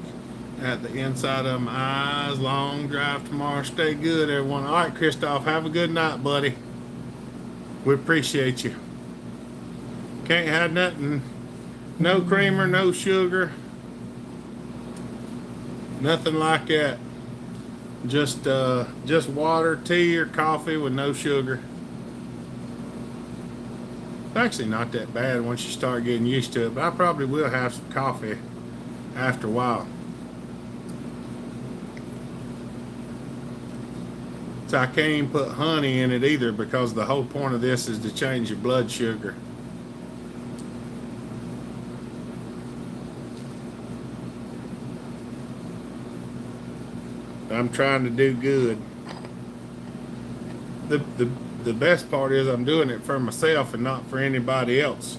at the inside of my eyes. Long drive tomorrow. Stay good, everyone. All right, Christoph, have a good night, buddy. We appreciate you. Can't have nothing. No creamer, no sugar. Nothing like that. Just water, tea, or coffee with no sugar. It's actually not that bad once you start getting used to it, but I probably will have some coffee after a while. So I can't even put honey in it either, because the whole point of this is to change your blood sugar. I'm trying to do good. The best part is I'm doing it for myself and not for anybody else.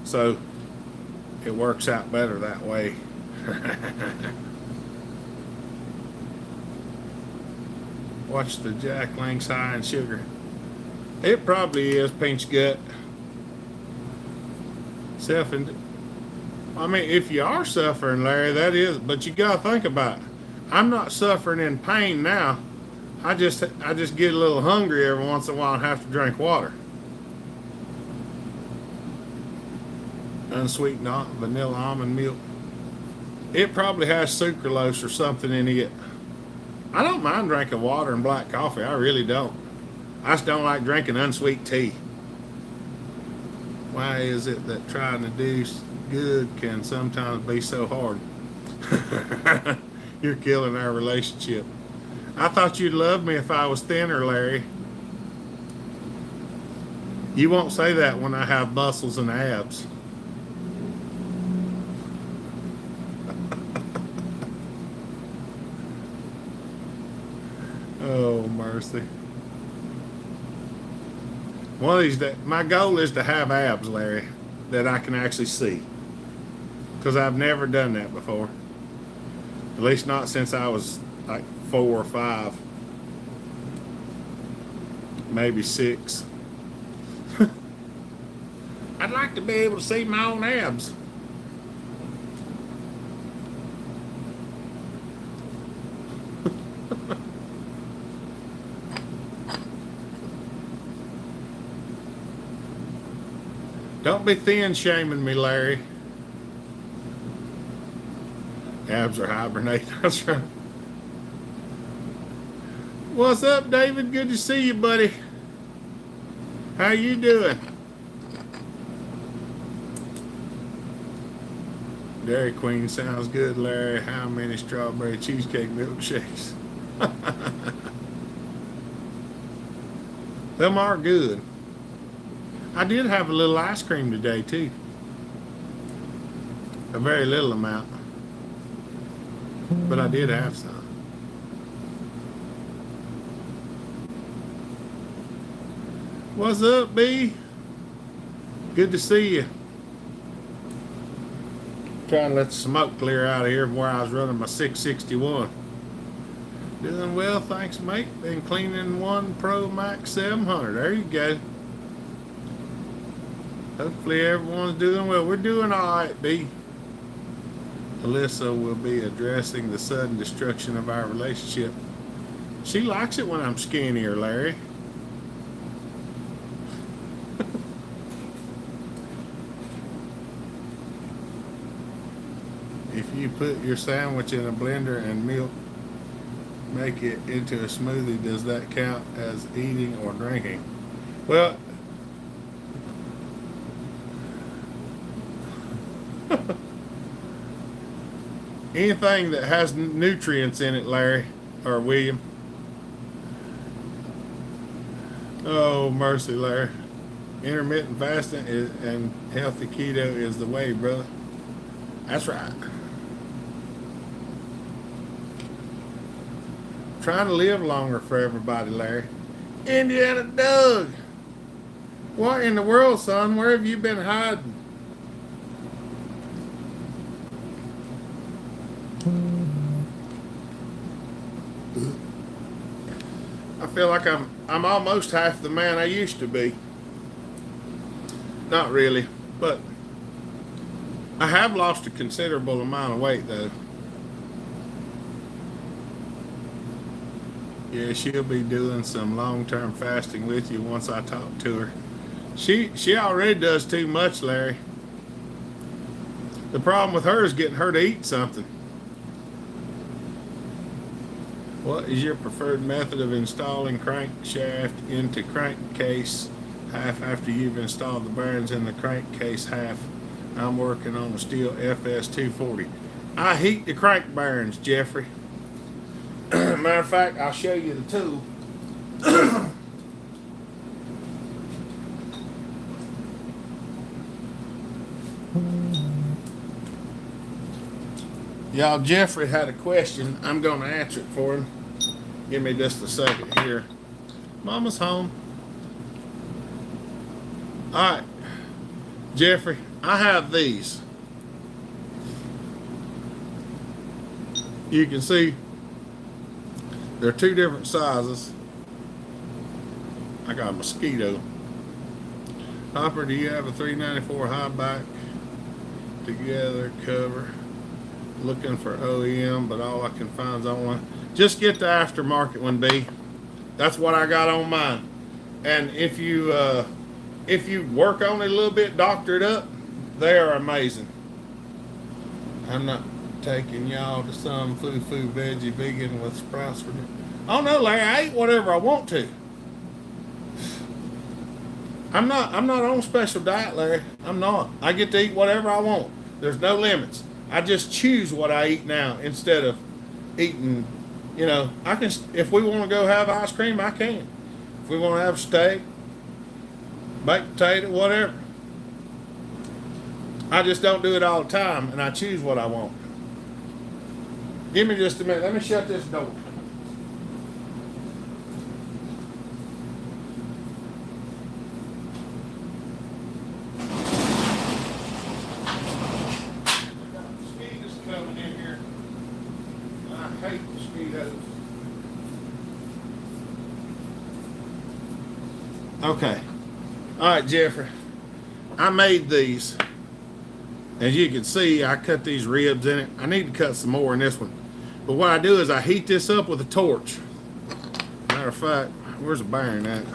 So it works out better that way. Watch the Jack Link's high in sugar. It probably is pinch gut. I mean, if you are suffering, Larry, that is, but you gotta think about it. I'm not suffering in pain now. I just get a little hungry every once in a while and have to drink water. Unsweetened vanilla almond milk. It probably has sucralose or something in it. I don't mind drinking water and black coffee. I really don't. I just don't like drinking unsweet tea. Why is it that trying to do good can sometimes be so hard? You're killing our relationship. I thought you'd love me if I was thinner, Larry. You won't say that when I have muscles and abs. Oh, mercy. One of these days, my goal is to have abs, Larry, that I can actually see. Because I've never done that before. At least not since I was like 4 or 5. Maybe 6. I'd like to be able to see my own abs. Don't be thin shaming me, Larry. Abs are hibernating. That's right. What's up, David? Good to see you, buddy. How you doing? Dairy Queen sounds good, Larry. How many strawberry cheesecake milkshakes? Them are good. I did have a little ice cream today, too. A very little amount. But I did have some. What's up, B? Good to see you. Trying to let the smoke clear out of here from where I was running my 661. Doing well, thanks, mate. Been cleaning one Pro Max 700. There you go. Hopefully everyone's doing well. We're doing all right, B. Alyssa will be addressing the sudden destruction of our relationship. She likes it when I'm skinnier, Larry. If you put your sandwich in a blender and milk, make it into a smoothie, does that count as eating or drinking? Well, anything that has nutrients in it, Larry, or William. Oh, mercy, Larry. Intermittent fasting and healthy keto is the way, brother. That's right. Trying to live longer for everybody, Larry. Indiana Doug. What in the world, son? Where have you been hiding? I feel like I'm almost half the man I used to be. Not really, but I have lost a considerable amount of weight, though. Yeah, she'll be doing some long-term fasting with you once I talk to her. She already does too much, Larry. The problem with her is getting her to eat something. What is your preferred method of installing crankshaft into crankcase? Half after you've installed the bearings in the crankcase, half. I'm working on a steel FS 240. I heat the crank bearings, Jeffrey. Matter of fact, I'll show you the tool. Y'all, Jeffrey had a question. I'm going to answer it for him. Give me just a second here. Mama's home. All right, Jeffrey, I have these. You can see they're 2 different sizes. I got a mosquito. Hopper, do you have a 394 high back together cover? Looking for OEM, but all I can find is on one. Just get the aftermarket one, B. That's what I got on mine. And if you work on it a little bit, doctor it up, they are amazing. I'm not taking y'all to some foo-foo veggie vegan with sprouts for dinner. Oh no, Larry, I eat whatever I want to. I'm not on special diet, Larry. I'm not. I get to eat whatever I want. There's no limits. I just choose what I eat now instead of eating, You know, I can. If we want to go have ice cream, I can. If we want to have steak, baked potato, whatever. I just don't do it all the time, and I choose what I want. Give me just a minute. Let me shut this door. Mosquitoes coming in here. I hate mosquitoes. Okay. All right, Jeffrey. I made these. As you can see, I cut these ribs in it. I need to cut some more in this one. But what I do is I heat this up with a torch. Matter of fact, where's the bearing at?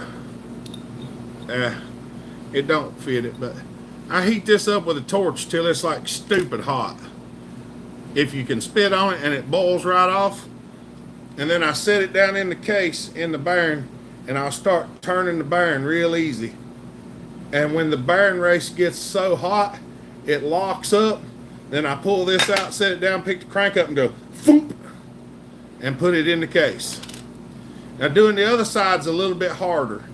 It don't fit it, but I heat this up with a torch till it's like stupid hot. If you can spit on it and it boils right off, and then I set it down in the case in the bearing, and I'll start turning the bearing real easy. And when the bearing race gets so hot, it locks up. Then I pull this out, set it down, pick the crank up, and go foop, and put it in the case. Now doing the other side's a little bit harder.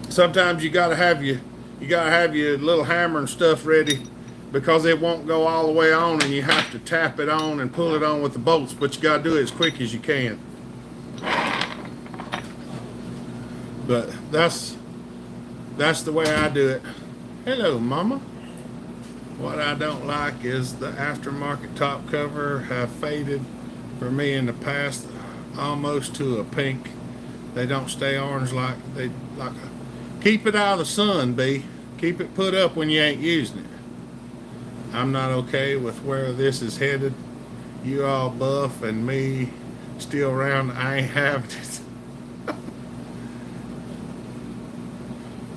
Sometimes you gotta have your little hammer and stuff ready, because it won't go all the way on, and you have to tap it on and pull it on with the bolts. But you gotta do it as quick as you can. But that's the way I do it. Hello, Mama. What I don't like is the aftermarket top cover have faded for me in the past almost to a pink. They don't stay orange like they like. Keep it out of the sun, B. Keep it put up when you ain't using it. I'm not okay with where this is headed. You all buff and me still around. I ain't having it.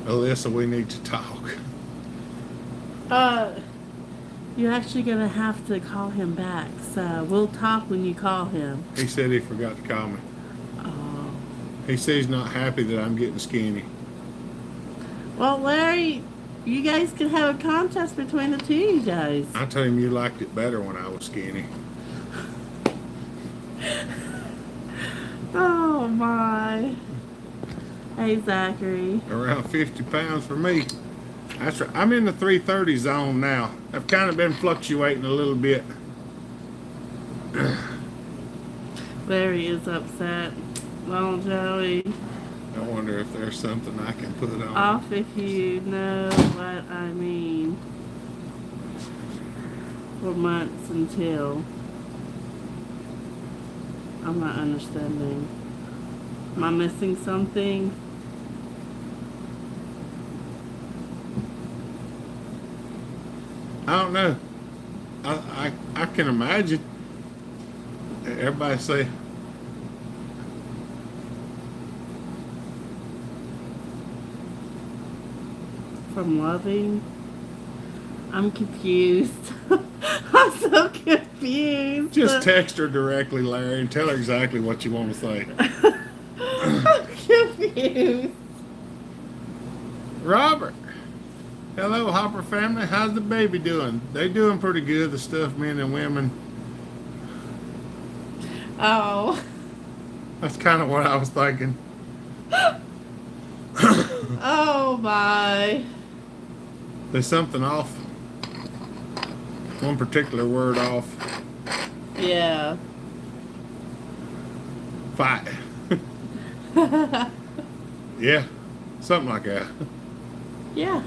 Alyssa, we need to talk. You're actually gonna have to call him back, so we'll talk when you call him. He said he forgot to call me. Oh. He says he's not happy that I'm getting skinny. Well, Larry, you guys can have a contest between the two of you guys. I told him you liked it better when I was skinny. Oh my. Hey, Zachary. Around 50 pounds for me. That's right. I'm in the 330 zone now. I've kind of been fluctuating a little bit. Larry is upset. Well, Joey. I wonder if there's something I can put on. Off if you know what I mean. For months until. I'm not understanding. Am I missing something? I don't know. I can imagine. Everybody say, From loving? I'm confused. I'm so confused. just text her directly, Larry, and tell her exactly what you want to say. I'm confused. Robert. Hello, Hopper family. How's the baby doing? They doing pretty good, the stuffed men and women. Oh. That's kind of what I was thinking. Oh my. There's something off. One particular word off. Yeah. Fight. Yeah, something like that. Yeah.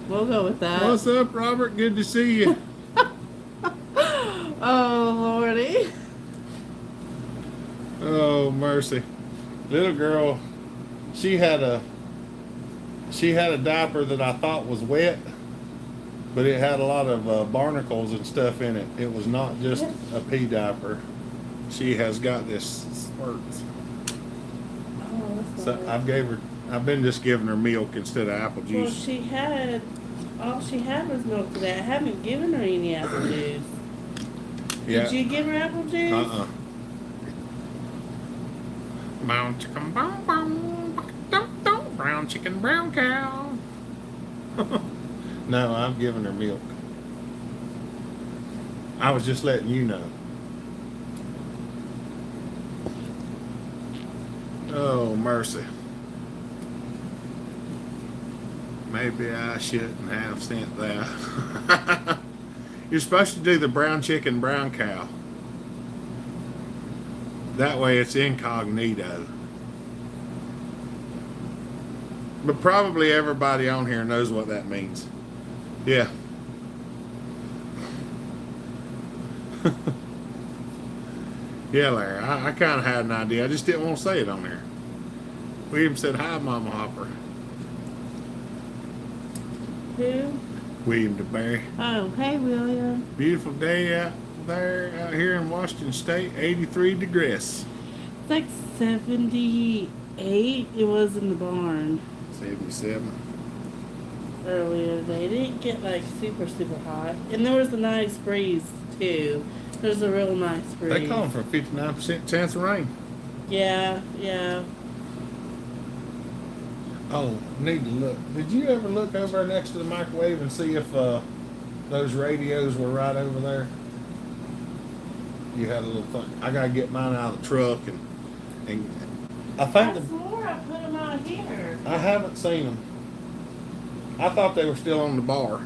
We'll go with that. What's up, Robert? Good to see you. Oh, Lordy. Oh, mercy. Little girl, she had a diaper that I thought was wet, but it had a lot of barnacles and stuff in it. It was not just a pee diaper. She has got this spurts. Oh, that's So I've been just giving her milk instead of apple Well, juice. all she had was milk today. I haven't given her any apple juice. Yeah. Did you give her apple juice? Brown chicken, brown chicken, brown cow. No, I'm giving her milk. I was just letting you know. Oh, mercy. Maybe I shouldn't have sent that. You're supposed to do the brown chicken, brown cow. That way it's incognito. But probably everybody on here knows what that means. Yeah. Yeah, Larry, I kind of had an idea. I just didn't want to say it on there. William said, hi, Mama Hopper. Who? William DeBerry. Oh, hey, William. Beautiful day out there, out here in Washington State, 83 degrees. It's like 78. It was in the barn 77. earlier today. It didn't get like super, super hot. And there was a nice breeze, too. There's a real nice breeze. They calling for a 59% chance of rain. Yeah, yeah. Oh, need to look. Did you ever look over next to the microwave and see if those radios were right over there? You had a little thing. I gotta get mine out of the truck and I think I swore I put them out here. I haven't seen them. I thought they were still on the bar.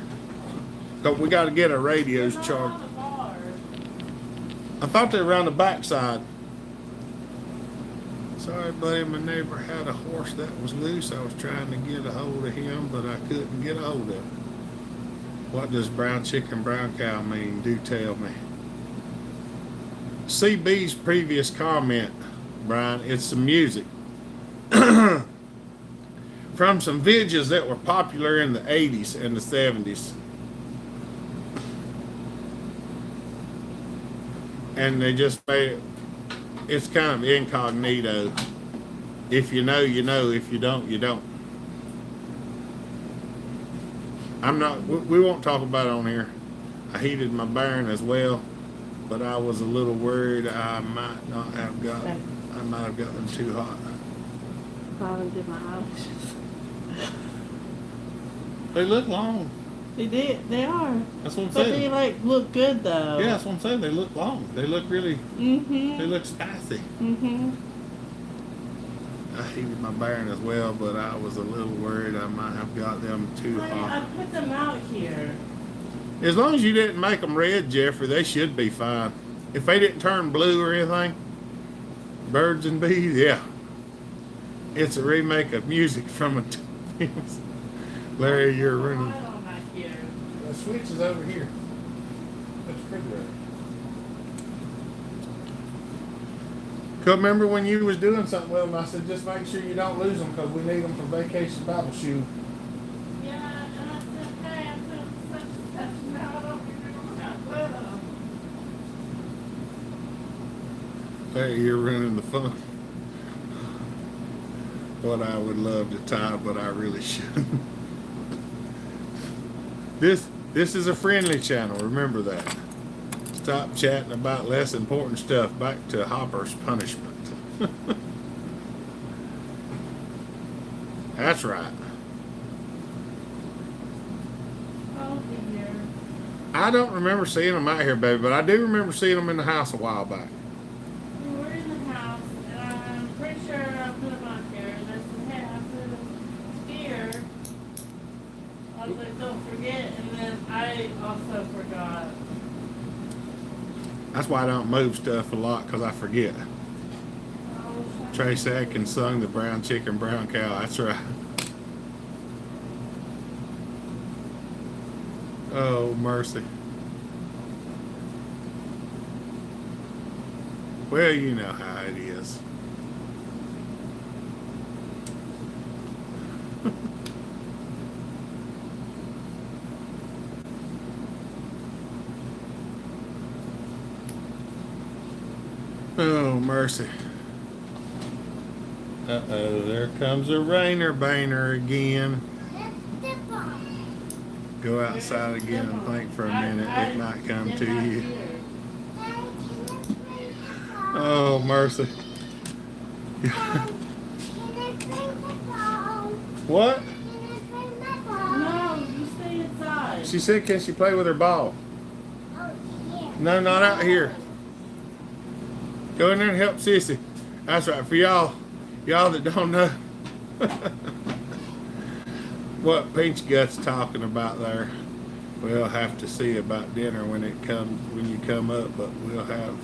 But we got to get our radios They're not charged. on the bar. I thought they were on the backside. Sorry, buddy, my neighbor had a horse that was loose. I was trying to get a hold of him, but I couldn't get a hold of him. What does brown chicken, brown cow mean? Do tell me. CB's previous comment, Brian, it's some music. From some videos that were popular in the 80s and the 70s. And they just made it, it's kind of incognito. If you know, you know. If you don't, you don't. I'm not, we won't talk about it on here. I heated my barn as well, but I was a little worried I might have got them too hot. Probably did my eyelashes. They look long. They did. They are. That's what I'm But they saying. like look good though. Yeah, that's what I'm saying. They look long. They look really, Mhm. they look spicy. Mhm. I heated my barn as well, but I was a little worried I might have got them too Honey, I hot. put them out here. As long as you didn't make them red, Jeffrey, they should be fine. If they didn't turn blue or anything, birds and bees, yeah. It's a remake of music from a Larry, you're running. Light on back here. The switch is over here. That's refrigerator. Cause remember when you was doing something with them, I said just make sure you don't lose them because we need them for vacation Bible shoe. Yeah, and I said, hey, I put such and such now. I don't remember how to put them. Hey, you're running the fun. What I would love to tie, but I really shouldn't. This is a friendly channel, remember that. Stop chatting about less important stuff. Back to Hopper's punishment. That's right. Oh dear. I don't remember seeing them out here, baby, but I do remember seeing them in the house a while back. We were in the house, and I'm pretty sure I put them out here. And I said, hey, I put them here. I was like, don't forget. And then I also forgot. That's why I don't move stuff a lot, because I forget. Trace Atkins sung the brown chicken, brown cow. That's right. Oh, mercy. Well, you know how it is. Oh, mercy. Uh-oh, there comes a rainer bainer again. Go outside again and think for a minute. It might come to you. Oh, mercy. What? No, you stay inside. She said, can she play with her ball? No, not out here. Go in there and help Sissy. That's right. For y'all Y'all that don't know what Peach Gut's talking about there, we'll have to see about dinner when you come up, but we'll have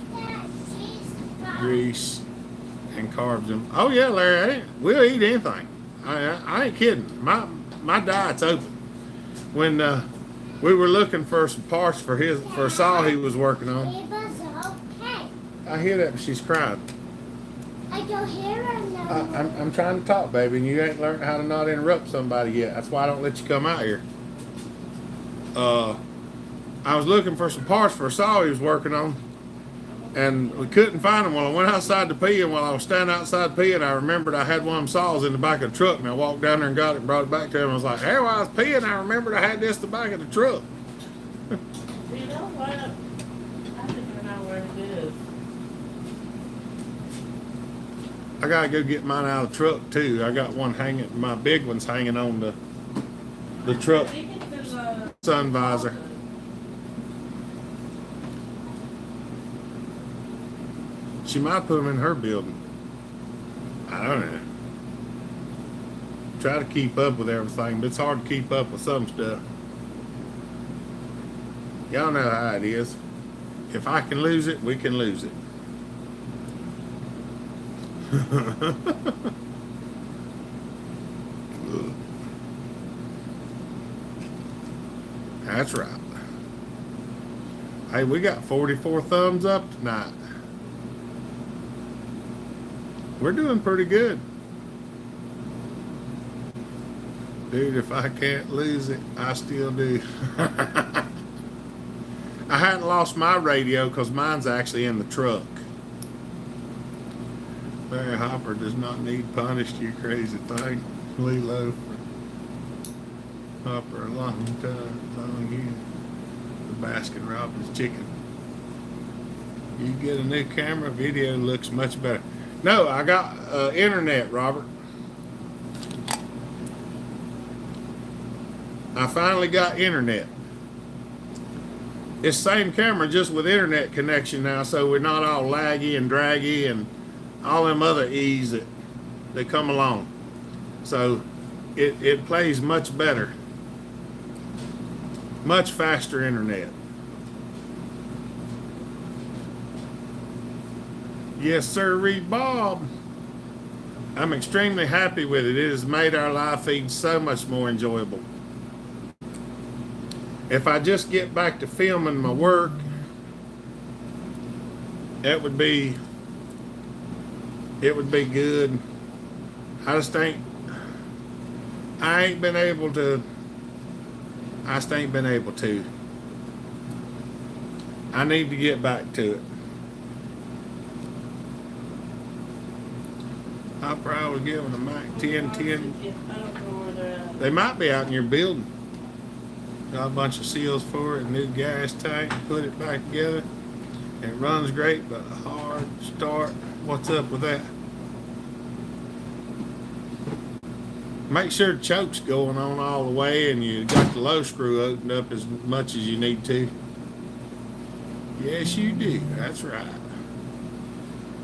grease and carbs. And oh yeah, Larry, we'll eat anything. I ain't kidding. My diet's open. When we were looking for some parts for a saw he was working on. It was okay. I hear that, but she's crying. I don't hear her no more. I'm trying to talk, baby, and you ain't learned how to not interrupt somebody yet. That's why I don't let you come out here. I was looking for some parts for a saw he was working on, and we couldn't find them. Well, I went outside to pee, and while I was standing outside peeing, I remembered I had one of them saws in the back of the truck, and I walked down there and got it and brought it back to him. I was like, hey, while I was peeing, I remembered I had this in the back of the truck. You know what? I think I know where it is. I gotta go get mine out of the truck too. I got one hanging, my big one's hanging on the truck I think it's in the sun visor. She might put them in her building. I don't know. Try to keep up with everything, but it's hard to keep up with some stuff. Y'all know how it is. If I can lose it, we can lose it. That's right. Hey, we got 44 thumbs up tonight. We're doing pretty good. Dude, if I can't lose it, I still do. I hadn't lost my radio because mine's actually in the truck. Bellhopper does not need punished, you crazy thing. Lilo. Hopper, a long time, long year. The Baskin Robbins chicken. You get a new camera, video looks much better. No, I got internet, Robert. I finally got internet. It's same camera, just with internet connection now, so we're not all laggy and draggy and all them other E's that come along. So it plays much better. Much faster internet. Yes, sir, Reed Bob. I'm extremely happy with it. It has made our live feed so much more enjoyable. If I just get back to filming my work, it would be good. I just ain't been able to. I need to get back to it. I probably giving a Mac 10. I don't know where they're at. They might be out in your building. Got a bunch of seals for it, a new gas tank, put it back together. It runs great, but a hard start. What's up with that? Make sure the choke's going on all the way and you got the low screw opened up as much as you need to. Yes, you do. That's right.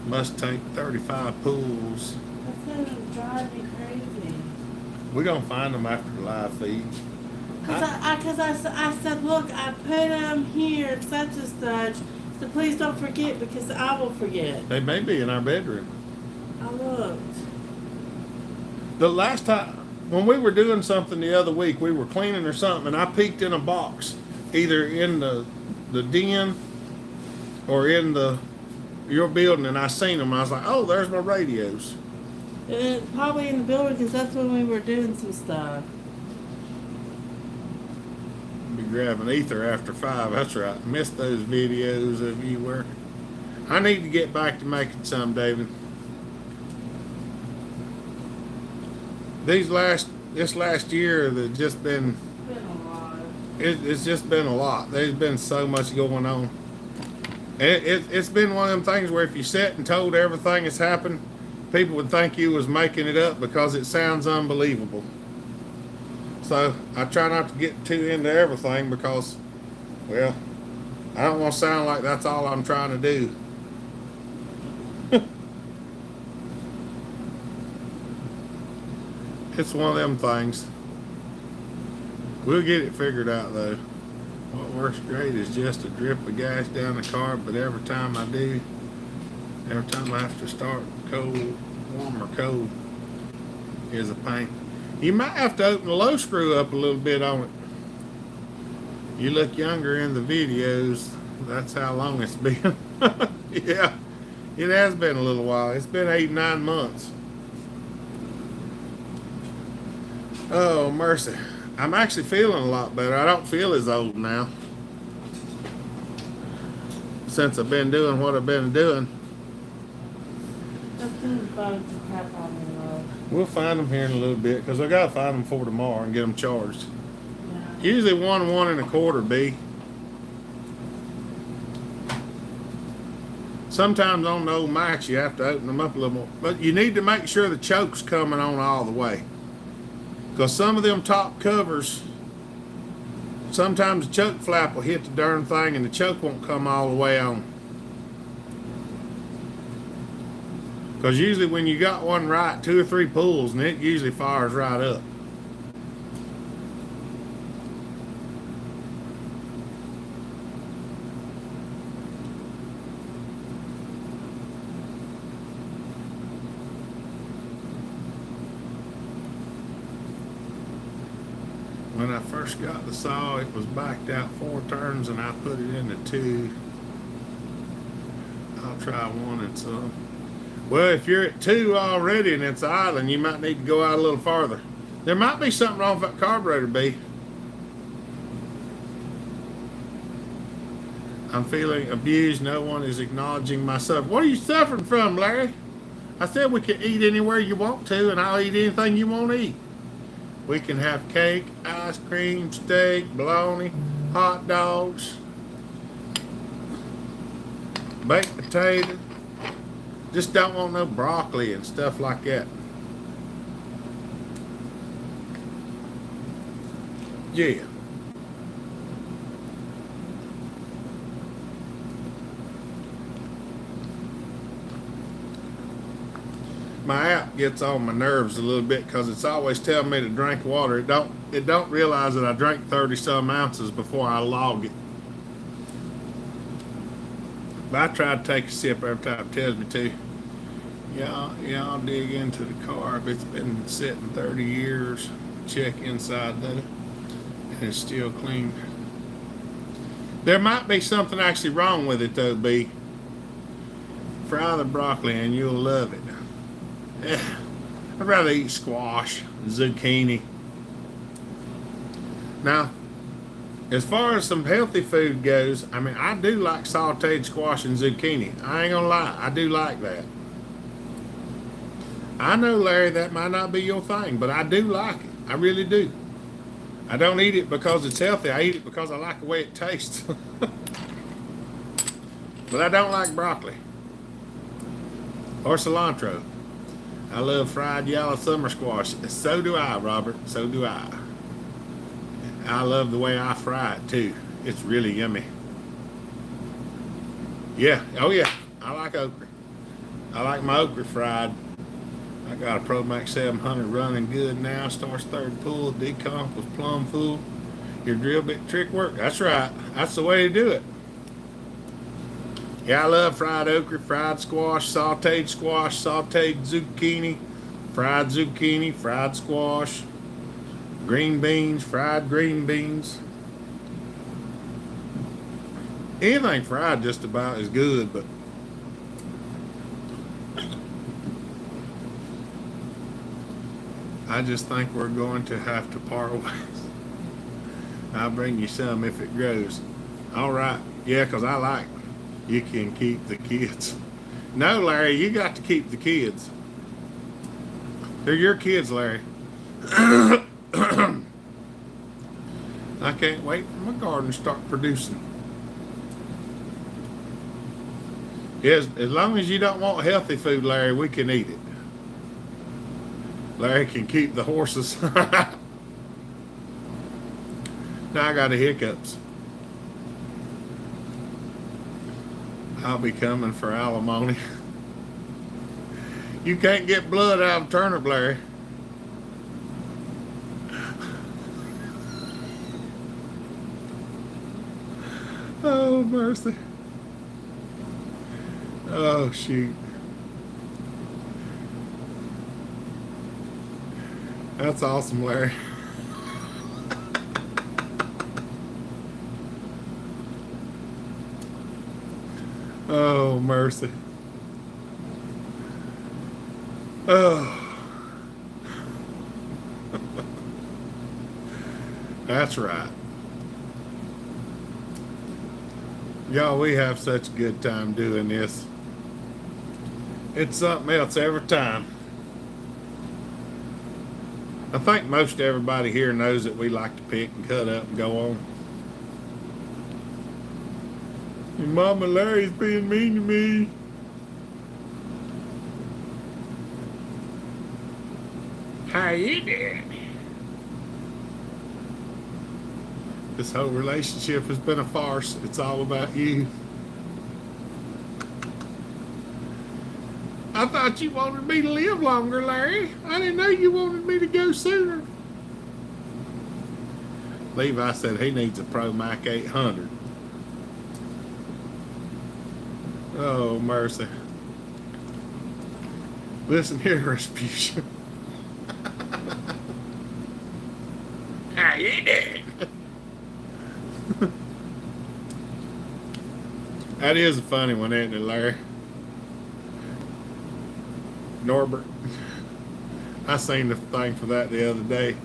Must take 35 pulls. That's gonna drive me crazy. We're going to find them after the live feed. Cause I said, look, I put them here, such and such, so please don't forget because I will forget. They may be in our bedroom. I looked. The last time, when we were doing something the other week, we were cleaning or something, and I peeked in a box, either in the den or in your building, and I seen them. I was like, oh, there's my radios. And probably in the building because that's when we were doing some stuff. Be grabbing ether after 5. That's right. Missed those videos of you working. I need to get back to making some, David. This last year, there's just been. It's been a lot. It's just been a lot. There's been so much going on. It's been one of them things where if you sat and told everything that's happened, people would think you was making it up because it sounds unbelievable. So I try not to get too into everything because, well, I don't want to sound like that's all I'm trying to do. It's one of them things. We'll get it figured out though. What works great is just a drip of gas down the carb, but every time I have to start cold, warm or cold, is a pain. You might have to open the low screw up a little bit on it. You look younger in the videos. That's how long it's been. Yeah, it has been a little while. It's been 8-9 months. Oh, mercy. I'm actually feeling a lot better. I don't feel as old now. Since I've been doing what I've been doing. Just these bugs that crap on me, love. We'll find them here in a little bit because I got to find them for tomorrow and get them charged. Yeah. Usually 1 1/4 B. Sometimes on the old Max you have to open them up a little more. But you need to make sure the choke's coming on all the way. Because some of them top covers, sometimes the choke flap will hit the darn thing and the choke won't come all the way on. Because usually when you got one right, 2 or 3 pulls and it usually fires right up. When I first got the saw, it was backed out 4 turns and I put it into 2. I'll try 1 and some. Well, if you're at 2 already and it's idling, you might need to go out a little farther. There might be something wrong with that carburetor, B. I'm feeling abused. No one is acknowledging my suffering. What are you suffering from, Larry? I said we can eat anywhere you want to, and I'll eat anything you want to eat. We can have cake, ice cream, steak, bologna, hot dogs, baked potato. Just don't want no broccoli and stuff like that. Yeah. My app gets on my nerves a little bit because it's always telling me to drink water. It don't realize that I drank 30 some ounces before I log it. But I try to take a sip every time it tells me to. Y'all dig into the carb. It's been sitting 30 years. Check inside of it, and it's still clean. There might be something actually wrong with it though, B. Fry the broccoli and you'll love it. I'd rather eat squash, zucchini. Now, as far as some healthy food goes, I mean, I do like sauteed squash and zucchini. I ain't gonna lie, I do like that. I know, Larry, that might not be your thing, but I do like it. I really do. I don't eat it because it's healthy. I eat it because I like the way it tastes. But I don't like broccoli or cilantro. I love fried yellow summer squash. So do I, Robert. So do I. I love the way I fry it too. It's really yummy. Yeah. Oh yeah. I like okra. I like my okra fried. I got a Pro Max 700 running good now. Starts 3rd pull. Decomp was plumb full. Your drill bit trick work. That's right. That's the way to do it. Yeah, I love fried okra, fried squash, sauteed zucchini, fried squash, green beans, fried green beans. Anything fried just about is good, but I just think we're going to have to part ways. I'll bring you some if it grows. All right. Yeah, because I like you can keep the kids. No, Larry, you got to keep the kids. They're your kids, Larry. I can't wait for my garden to start producing. Yes, as long as you don't want healthy food, Larry, we can eat it. Larry can keep the horses. Now I got the hiccups. I'll be coming for alimony. You can't get blood out of a turnip, Larry. Oh, mercy. Oh, shoot. That's awesome, Larry. Oh, mercy. Oh. That's right. Y'all, we have such a good time doing this. It's something else every time. I think most everybody here knows that we like to pick and cut up and go on. Your Mama Larry's being mean to me. How you doing? This whole relationship has been a farce. It's all about you. I thought you wanted me to live longer, Larry. I didn't know you wanted me to go sooner. Levi said he needs a Pro Mac 800. Oh, mercy. Listen here, Respucia. How you doing? That is a funny one, isn't it, Larry? Norbert. I seen the thing for that the other day.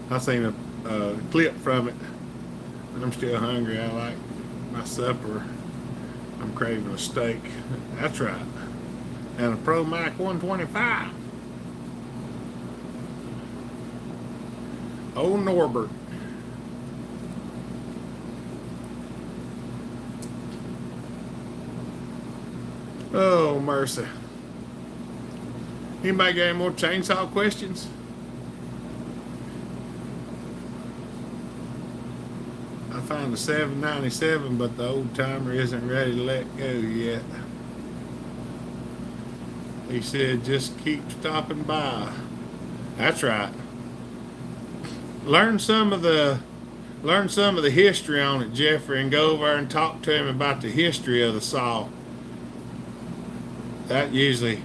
I seen a clip from it. I'm still hungry. I like my supper. I'm craving a steak. That's right. And a Pro Mac 125. Oh, Norbert. Oh, mercy. Anybody got any more chainsaw questions? I found a 797, but the old timer isn't ready to let go yet. He said, just keep stopping by. That's right. Learn some of the history on it, Jeffrey, and go over and talk to him about the history of the saw. That usually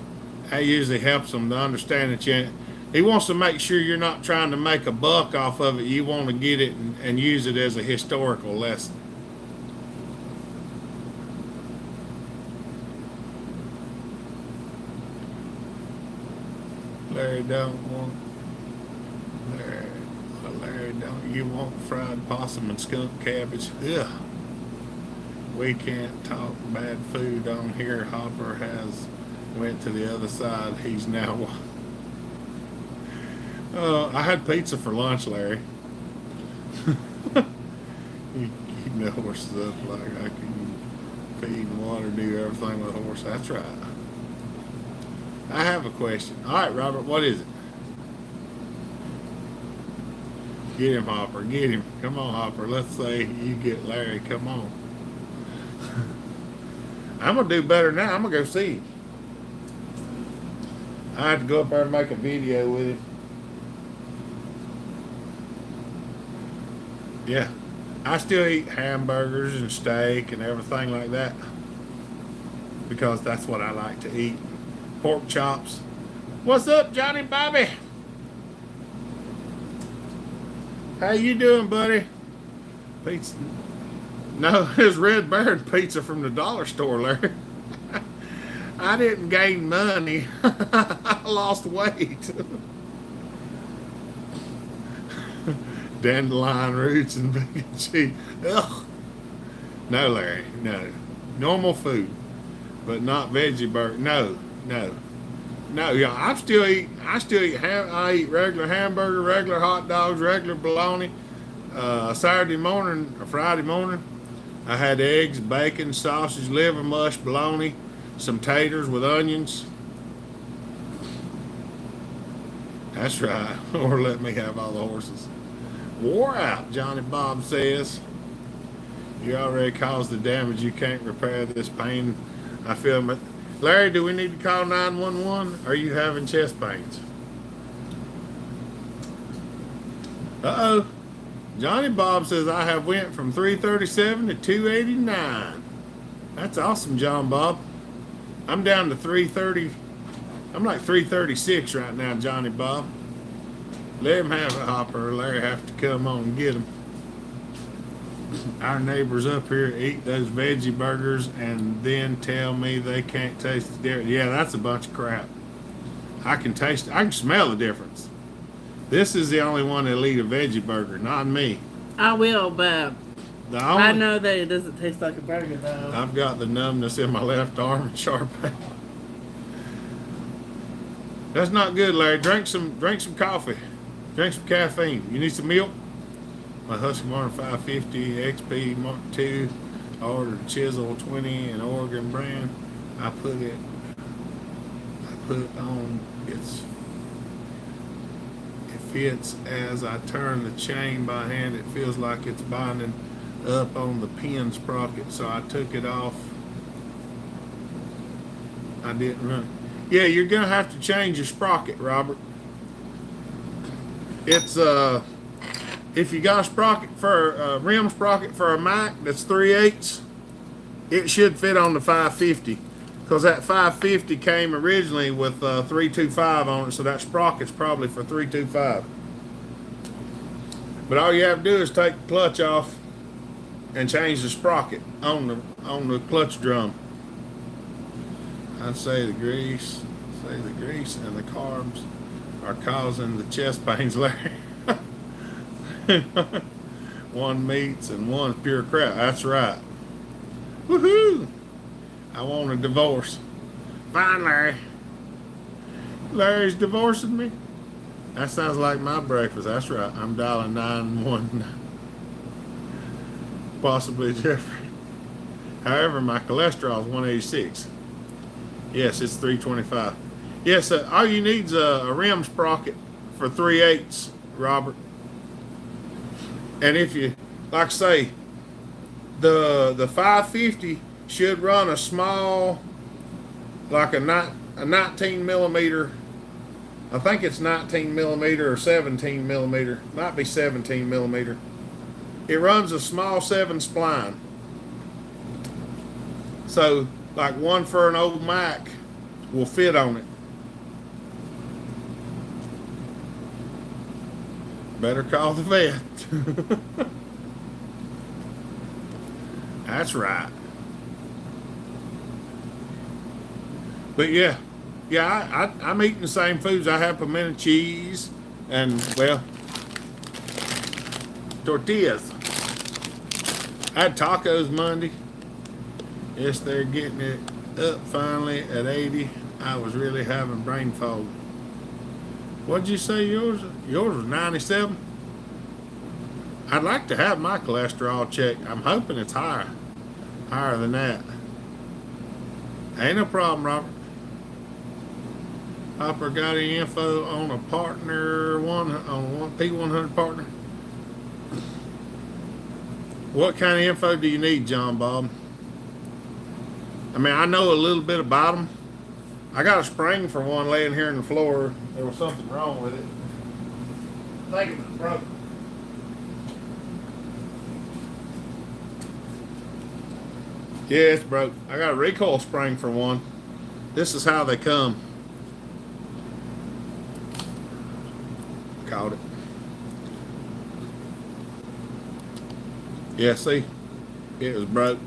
helps them to understand that he wants to make sure you're not trying to make a buck off of it. You want to get it and use it as a historical lesson. Larry don't you want fried possum and skunk cabbage? Ugh. We can't talk bad food on here. Hopper has went to the other side. He's now. I had pizza for lunch, Larry. You keep the horses up like I can feed and water, do everything with a horse. That's right. I have a question. All right, Robert, what is it? Get him, Hopper. Get him. Come on, Hopper. Let's say you get Larry. Come on. I'm going to do better now. I'm going to go see him. I have to go up there and make a video with him. Yeah. I still eat hamburgers and steak and everything like that because that's what I like to eat. Pork chops. What's up, Johnny Bobby? How you doing, buddy? Pizza. No, it's Red Baron pizza from the dollar store, Larry. I didn't gain money. I lost weight. Dandelion roots and bacon cheese. Ugh. No, Larry, no. Normal food, but not veggie burger. No. Yeah, I still eat I eat regular hamburger, regular hot dogs, regular bologna. Saturday morning or Friday morning, I had eggs, bacon, sausage, liver mush, bologna, some taters with onions. That's right. Or let me have all the horses. Wore out, Johnny Bob says. You already caused the damage. You can't repair this pain. I feel it. Larry, do we need to call 911? Are you having chest pains? Uh-oh. Johnny Bob says I have went from 337 to 289. That's awesome, John Bob. I'm down to 330. I'm like 336 right now, Johnny Bob. Let him have it, Hopper. Larry have to come on and get him. Our neighbors up here eat those veggie burgers and then tell me they can't taste the difference. Yeah, that's a bunch of crap. I can taste it. I can smell the difference. This is the only one that'll eat a veggie burger, not me. I will, but I I know that it doesn't taste like a burger, though. I've got the numbness in my left arm and sharp pain. That's not good, Larry. Drink some coffee. Drink some caffeine. You need some milk? My Husky Martin 550 XP Mark II. I ordered Chisel 20 and Oregon brand. I put it on. It fits as I turn the chain by hand. It feels like it's binding up on the pin sprocket, so I took it off. I didn't run it. Yeah, you're gonna have to change your sprocket, Robert. It's if you got a sprocket for a rim sprocket for a Mac that's 3/8, it should fit on the 550, because that 550 came originally with 325 on it, so that sprocket's probably for 325. But all you have to do is take the clutch off and change the sprocket on the clutch drum. I'd say the grease and the carbs are causing the chest pains, Larry. One meats and one's pure crap. That's right. Woohoo! I want a divorce. Fine, Larry. Larry's divorcing me? That sounds like my breakfast. That's right. I'm dialing 919. Possibly Jeffrey. However, my cholesterol is 186. Yes, it's 325. Yes, all you need is a rim sprocket for 3/8, Robert. And if you, like I say, the 550 should run a small, like a 19 millimeter. I think it's 19 millimeter or 17 millimeter. Might be 17 millimeter. It runs a small 7 spline. So, like one for an old Mac will fit on it. Better call the vet. That's right. But yeah, I'm eating the same foods. I have pimento cheese and, well, tortillas. I had tacos Monday. Yes, they're getting it up finally at 80. I was really having brain fog. What'd you say yours was 97? I'd like to have my cholesterol checked. I'm hoping it's higher than that. Ain't no problem, Robert. Hopper, got any info on a partner one P100 partner? What kind of info do you need, John Bob? I mean, I know a little bit about them. I got a spring for one laying here on the floor. There was something wrong with it. I think it was broken. Yeah, it's broke. I got a recoil spring for one. This is how they come. Caught it. Yeah, see? It was broke.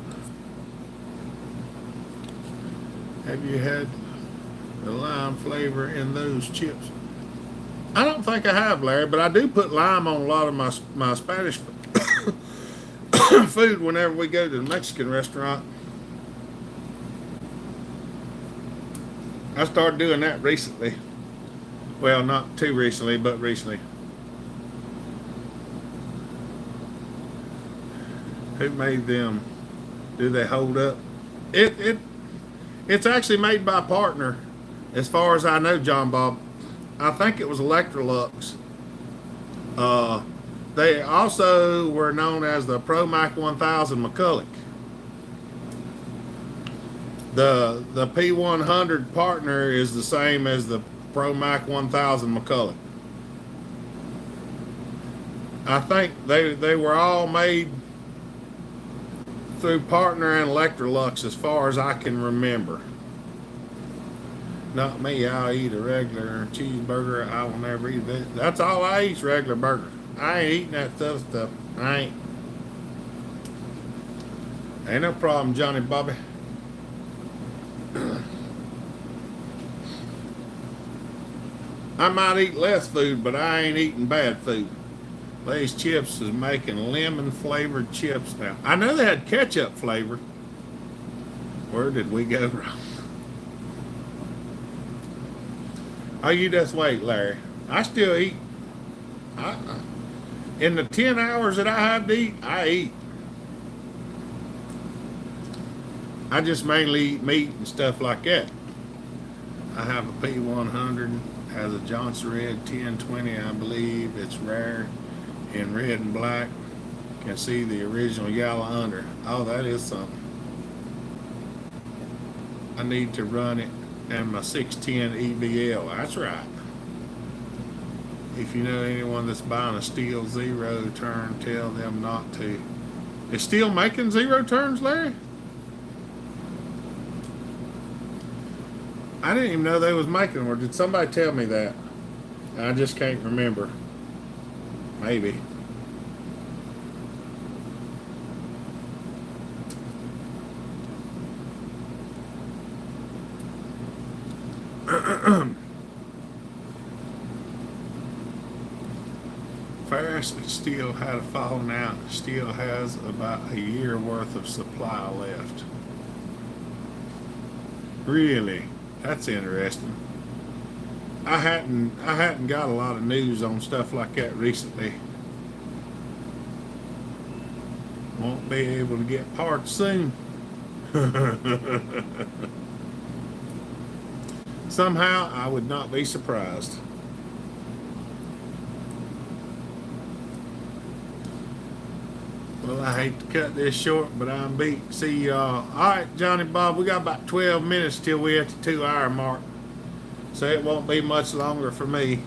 Have you had the lime flavor in those chips? I don't think I have, Larry, but I do put lime on a lot of my Spanish food whenever we go to the Mexican restaurant. I started doing that recently. Well, not too recently, but recently. Who made them? Do they hold up? It's actually made by a partner, as far as I know, John Bob. I think it was Electrolux. They also were known as the ProMac 1000 McCulloch. The P100 partner is the same as the ProMac 1000 McCulloch. I think they were all made through Partner and Electrolux as far as I can remember. Not me, I'll eat a regular cheeseburger. I will never eat that. That's all I eat's regular burger. I ain't eating that other stuff. I ain't. Ain't no problem, Johnny Bobby. I might eat less food, but I ain't eating bad food. Lay's Chips is making lemon flavored chips now. I know they had ketchup flavor. Where did we go wrong? Oh, you just wait, Larry. I still eat. In the 10 hours that I have to eat, I eat. I just mainly eat meat and stuff like that. I have a P100, has a Johnson Red 1020, I believe. It's rare in red and black. Can see the original yellow under. Oh, that is something. I need to run it and my 610 EBL. That's right. If you know anyone that's buying a steel zero turn, tell them not to. Is Steel making zero turns, Larry? I didn't even know they was making them, or did somebody tell me that? I just can't remember. Maybe. Ferris and Steel had a falling out. Steel has about a year worth of supply left. Really? That's interesting. I hadn't got a lot of news on stuff like that recently. Won't be able to get parts soon. Somehow I would not be surprised. Well, I hate to cut this short, but I'm beat. See y'all. All right, Johnny Bob, we got about 12 minutes till we hit the 2-hour mark. So it won't be much longer for me.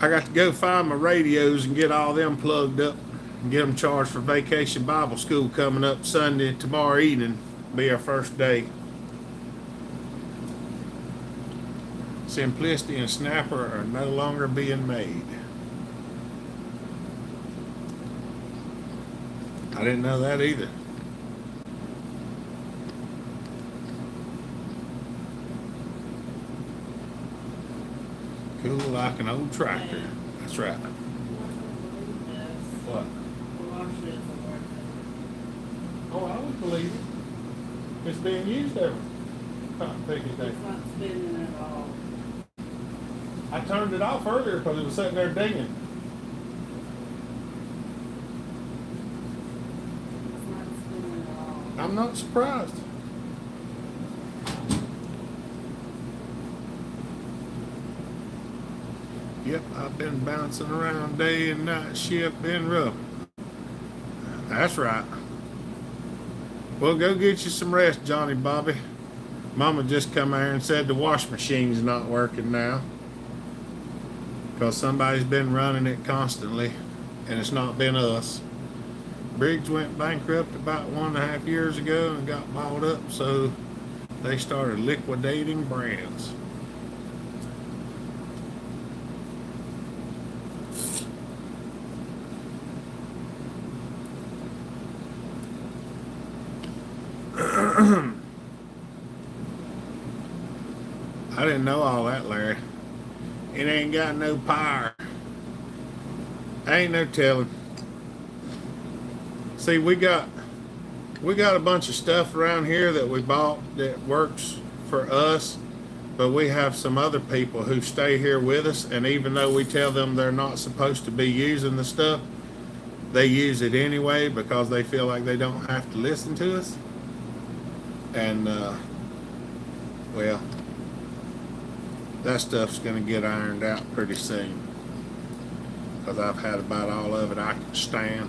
I got to go find my radios and get all them plugged up and get them charged for Vacation Bible School coming up Sunday, tomorrow evening. Be our first day. Simplicity and Snapper are no longer being made. I didn't know that either. Cool like an old tractor. That's right. What? Oh, I would believe it. It's being used every time. It's not spinning at all. I turned it off earlier because it was sitting there dinging. It's not spinning at all. I'm not surprised. Yep, I've been bouncing around day and night, ship been rough. That's right. Well, go get you some rest, Johnny Bobby. Mama just come here and said the wash machine's not working now because somebody's been running it constantly, and it's not been us. Briggs went bankrupt about 1.5 years ago and got bought up, so they started liquidating brands. I didn't know all that, Larry. It ain't got no power. Ain't no telling. See, we got a bunch of stuff around here that we bought that works for us, but we have some other people who stay here with us, and even though we tell them they're not supposed to be using the stuff, they use it anyway because they feel like they don't have to listen to us. And well, that stuff's gonna get ironed out pretty soon because I've had about all of it I can stand.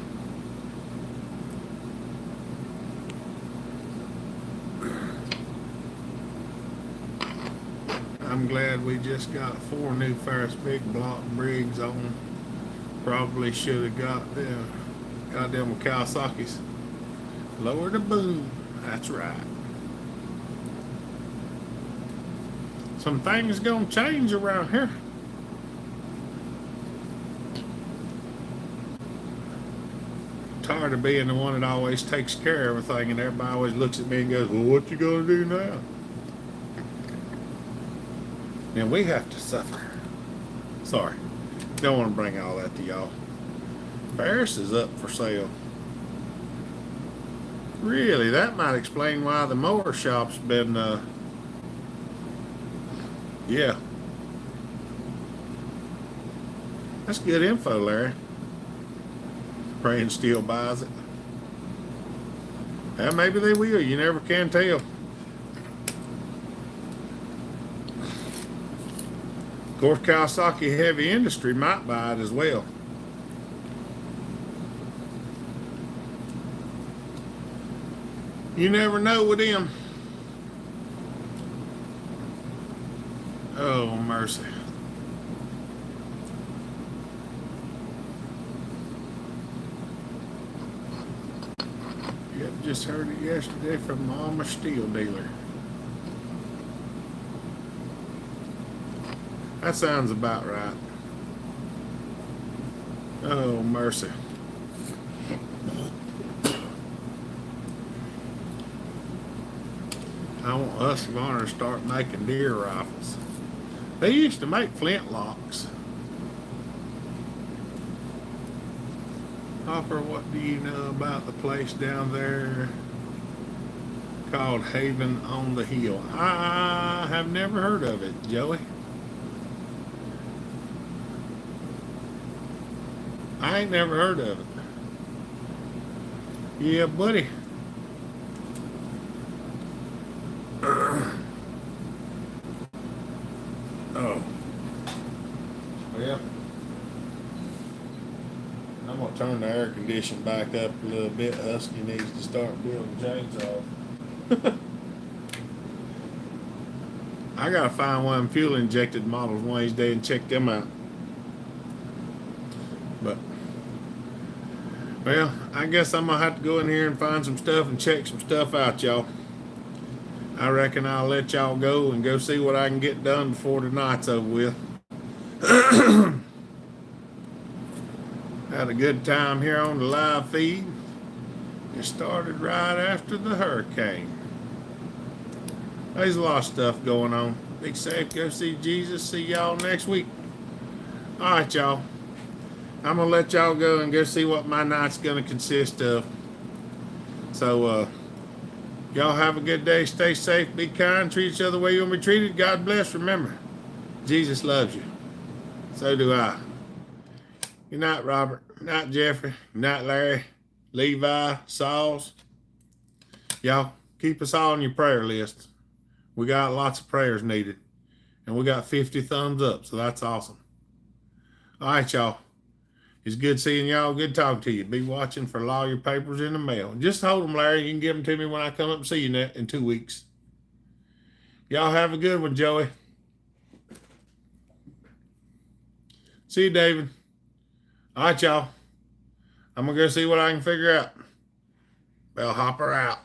I'm glad we just got 4 new Ferris Big Block Briggs on Probably should have got them with Kawasaki's. Lower the boom. That's right. Some things gonna change around here. Tired of being the one that always takes care of everything, and everybody always looks at me and goes, "Well, what you gonna do now?" And we have to suffer. Sorry, don't want to bring all that to y'all. Paris is up for sale. Really, that might explain why the mower shop's been, yeah. That's good info, Larry. Praying still buys it. Yeah, maybe they will. You never can tell. Of course, Kawasaki Heavy Industry might buy it as well. You never know with them. Oh, mercy. Yep, just heard it yesterday from Mama Steel Dealer. That sounds about right. Oh, mercy. I want Husqvarna to start making deer rifles. They used to make flintlocks. Hopper, what do you know about the place down there called Haven on the Hill? I have never heard of it, Joey. I ain't never heard of it. Yeah, buddy. Oh. Well, I'm going to turn the air conditioning back up a little bit. Husky needs to start building chainsaws. I got to find one of them fuel injected models one of these days and check them out. But, well, I guess I'm going to have to go in here and find some stuff and check some stuff out, y'all. I reckon I'll let y'all go and go see what I can get done before the night's over with. Had a good time here on the live feed. It started right after the hurricane. There's a lot of stuff going on. Be safe, go see Jesus. See y'all next week. All right, y'all. I'm going to let y'all go and go see what my night's going to consist of. So, y'all have a good day. Stay safe. Be kind. Treat each other the way you want to be treated. God bless. Remember, Jesus loves you. So do I. Good night, Robert. Good night, Jeffrey. Good night, Larry. Levi. Sauls. Y'all, keep us all on your prayer list. We got lots of prayers needed. And we got 50 thumbs up, so that's awesome. All right, y'all. It's good seeing y'all. Good talking to you. Be watching for lawyer papers in the mail. Just hold them, Larry. You can give them to me when I come up and see you in 2 weeks. Y'all have a good one, Joey. See you, David. All right, y'all. I'm going to go see what I can figure out. Bellhopper out.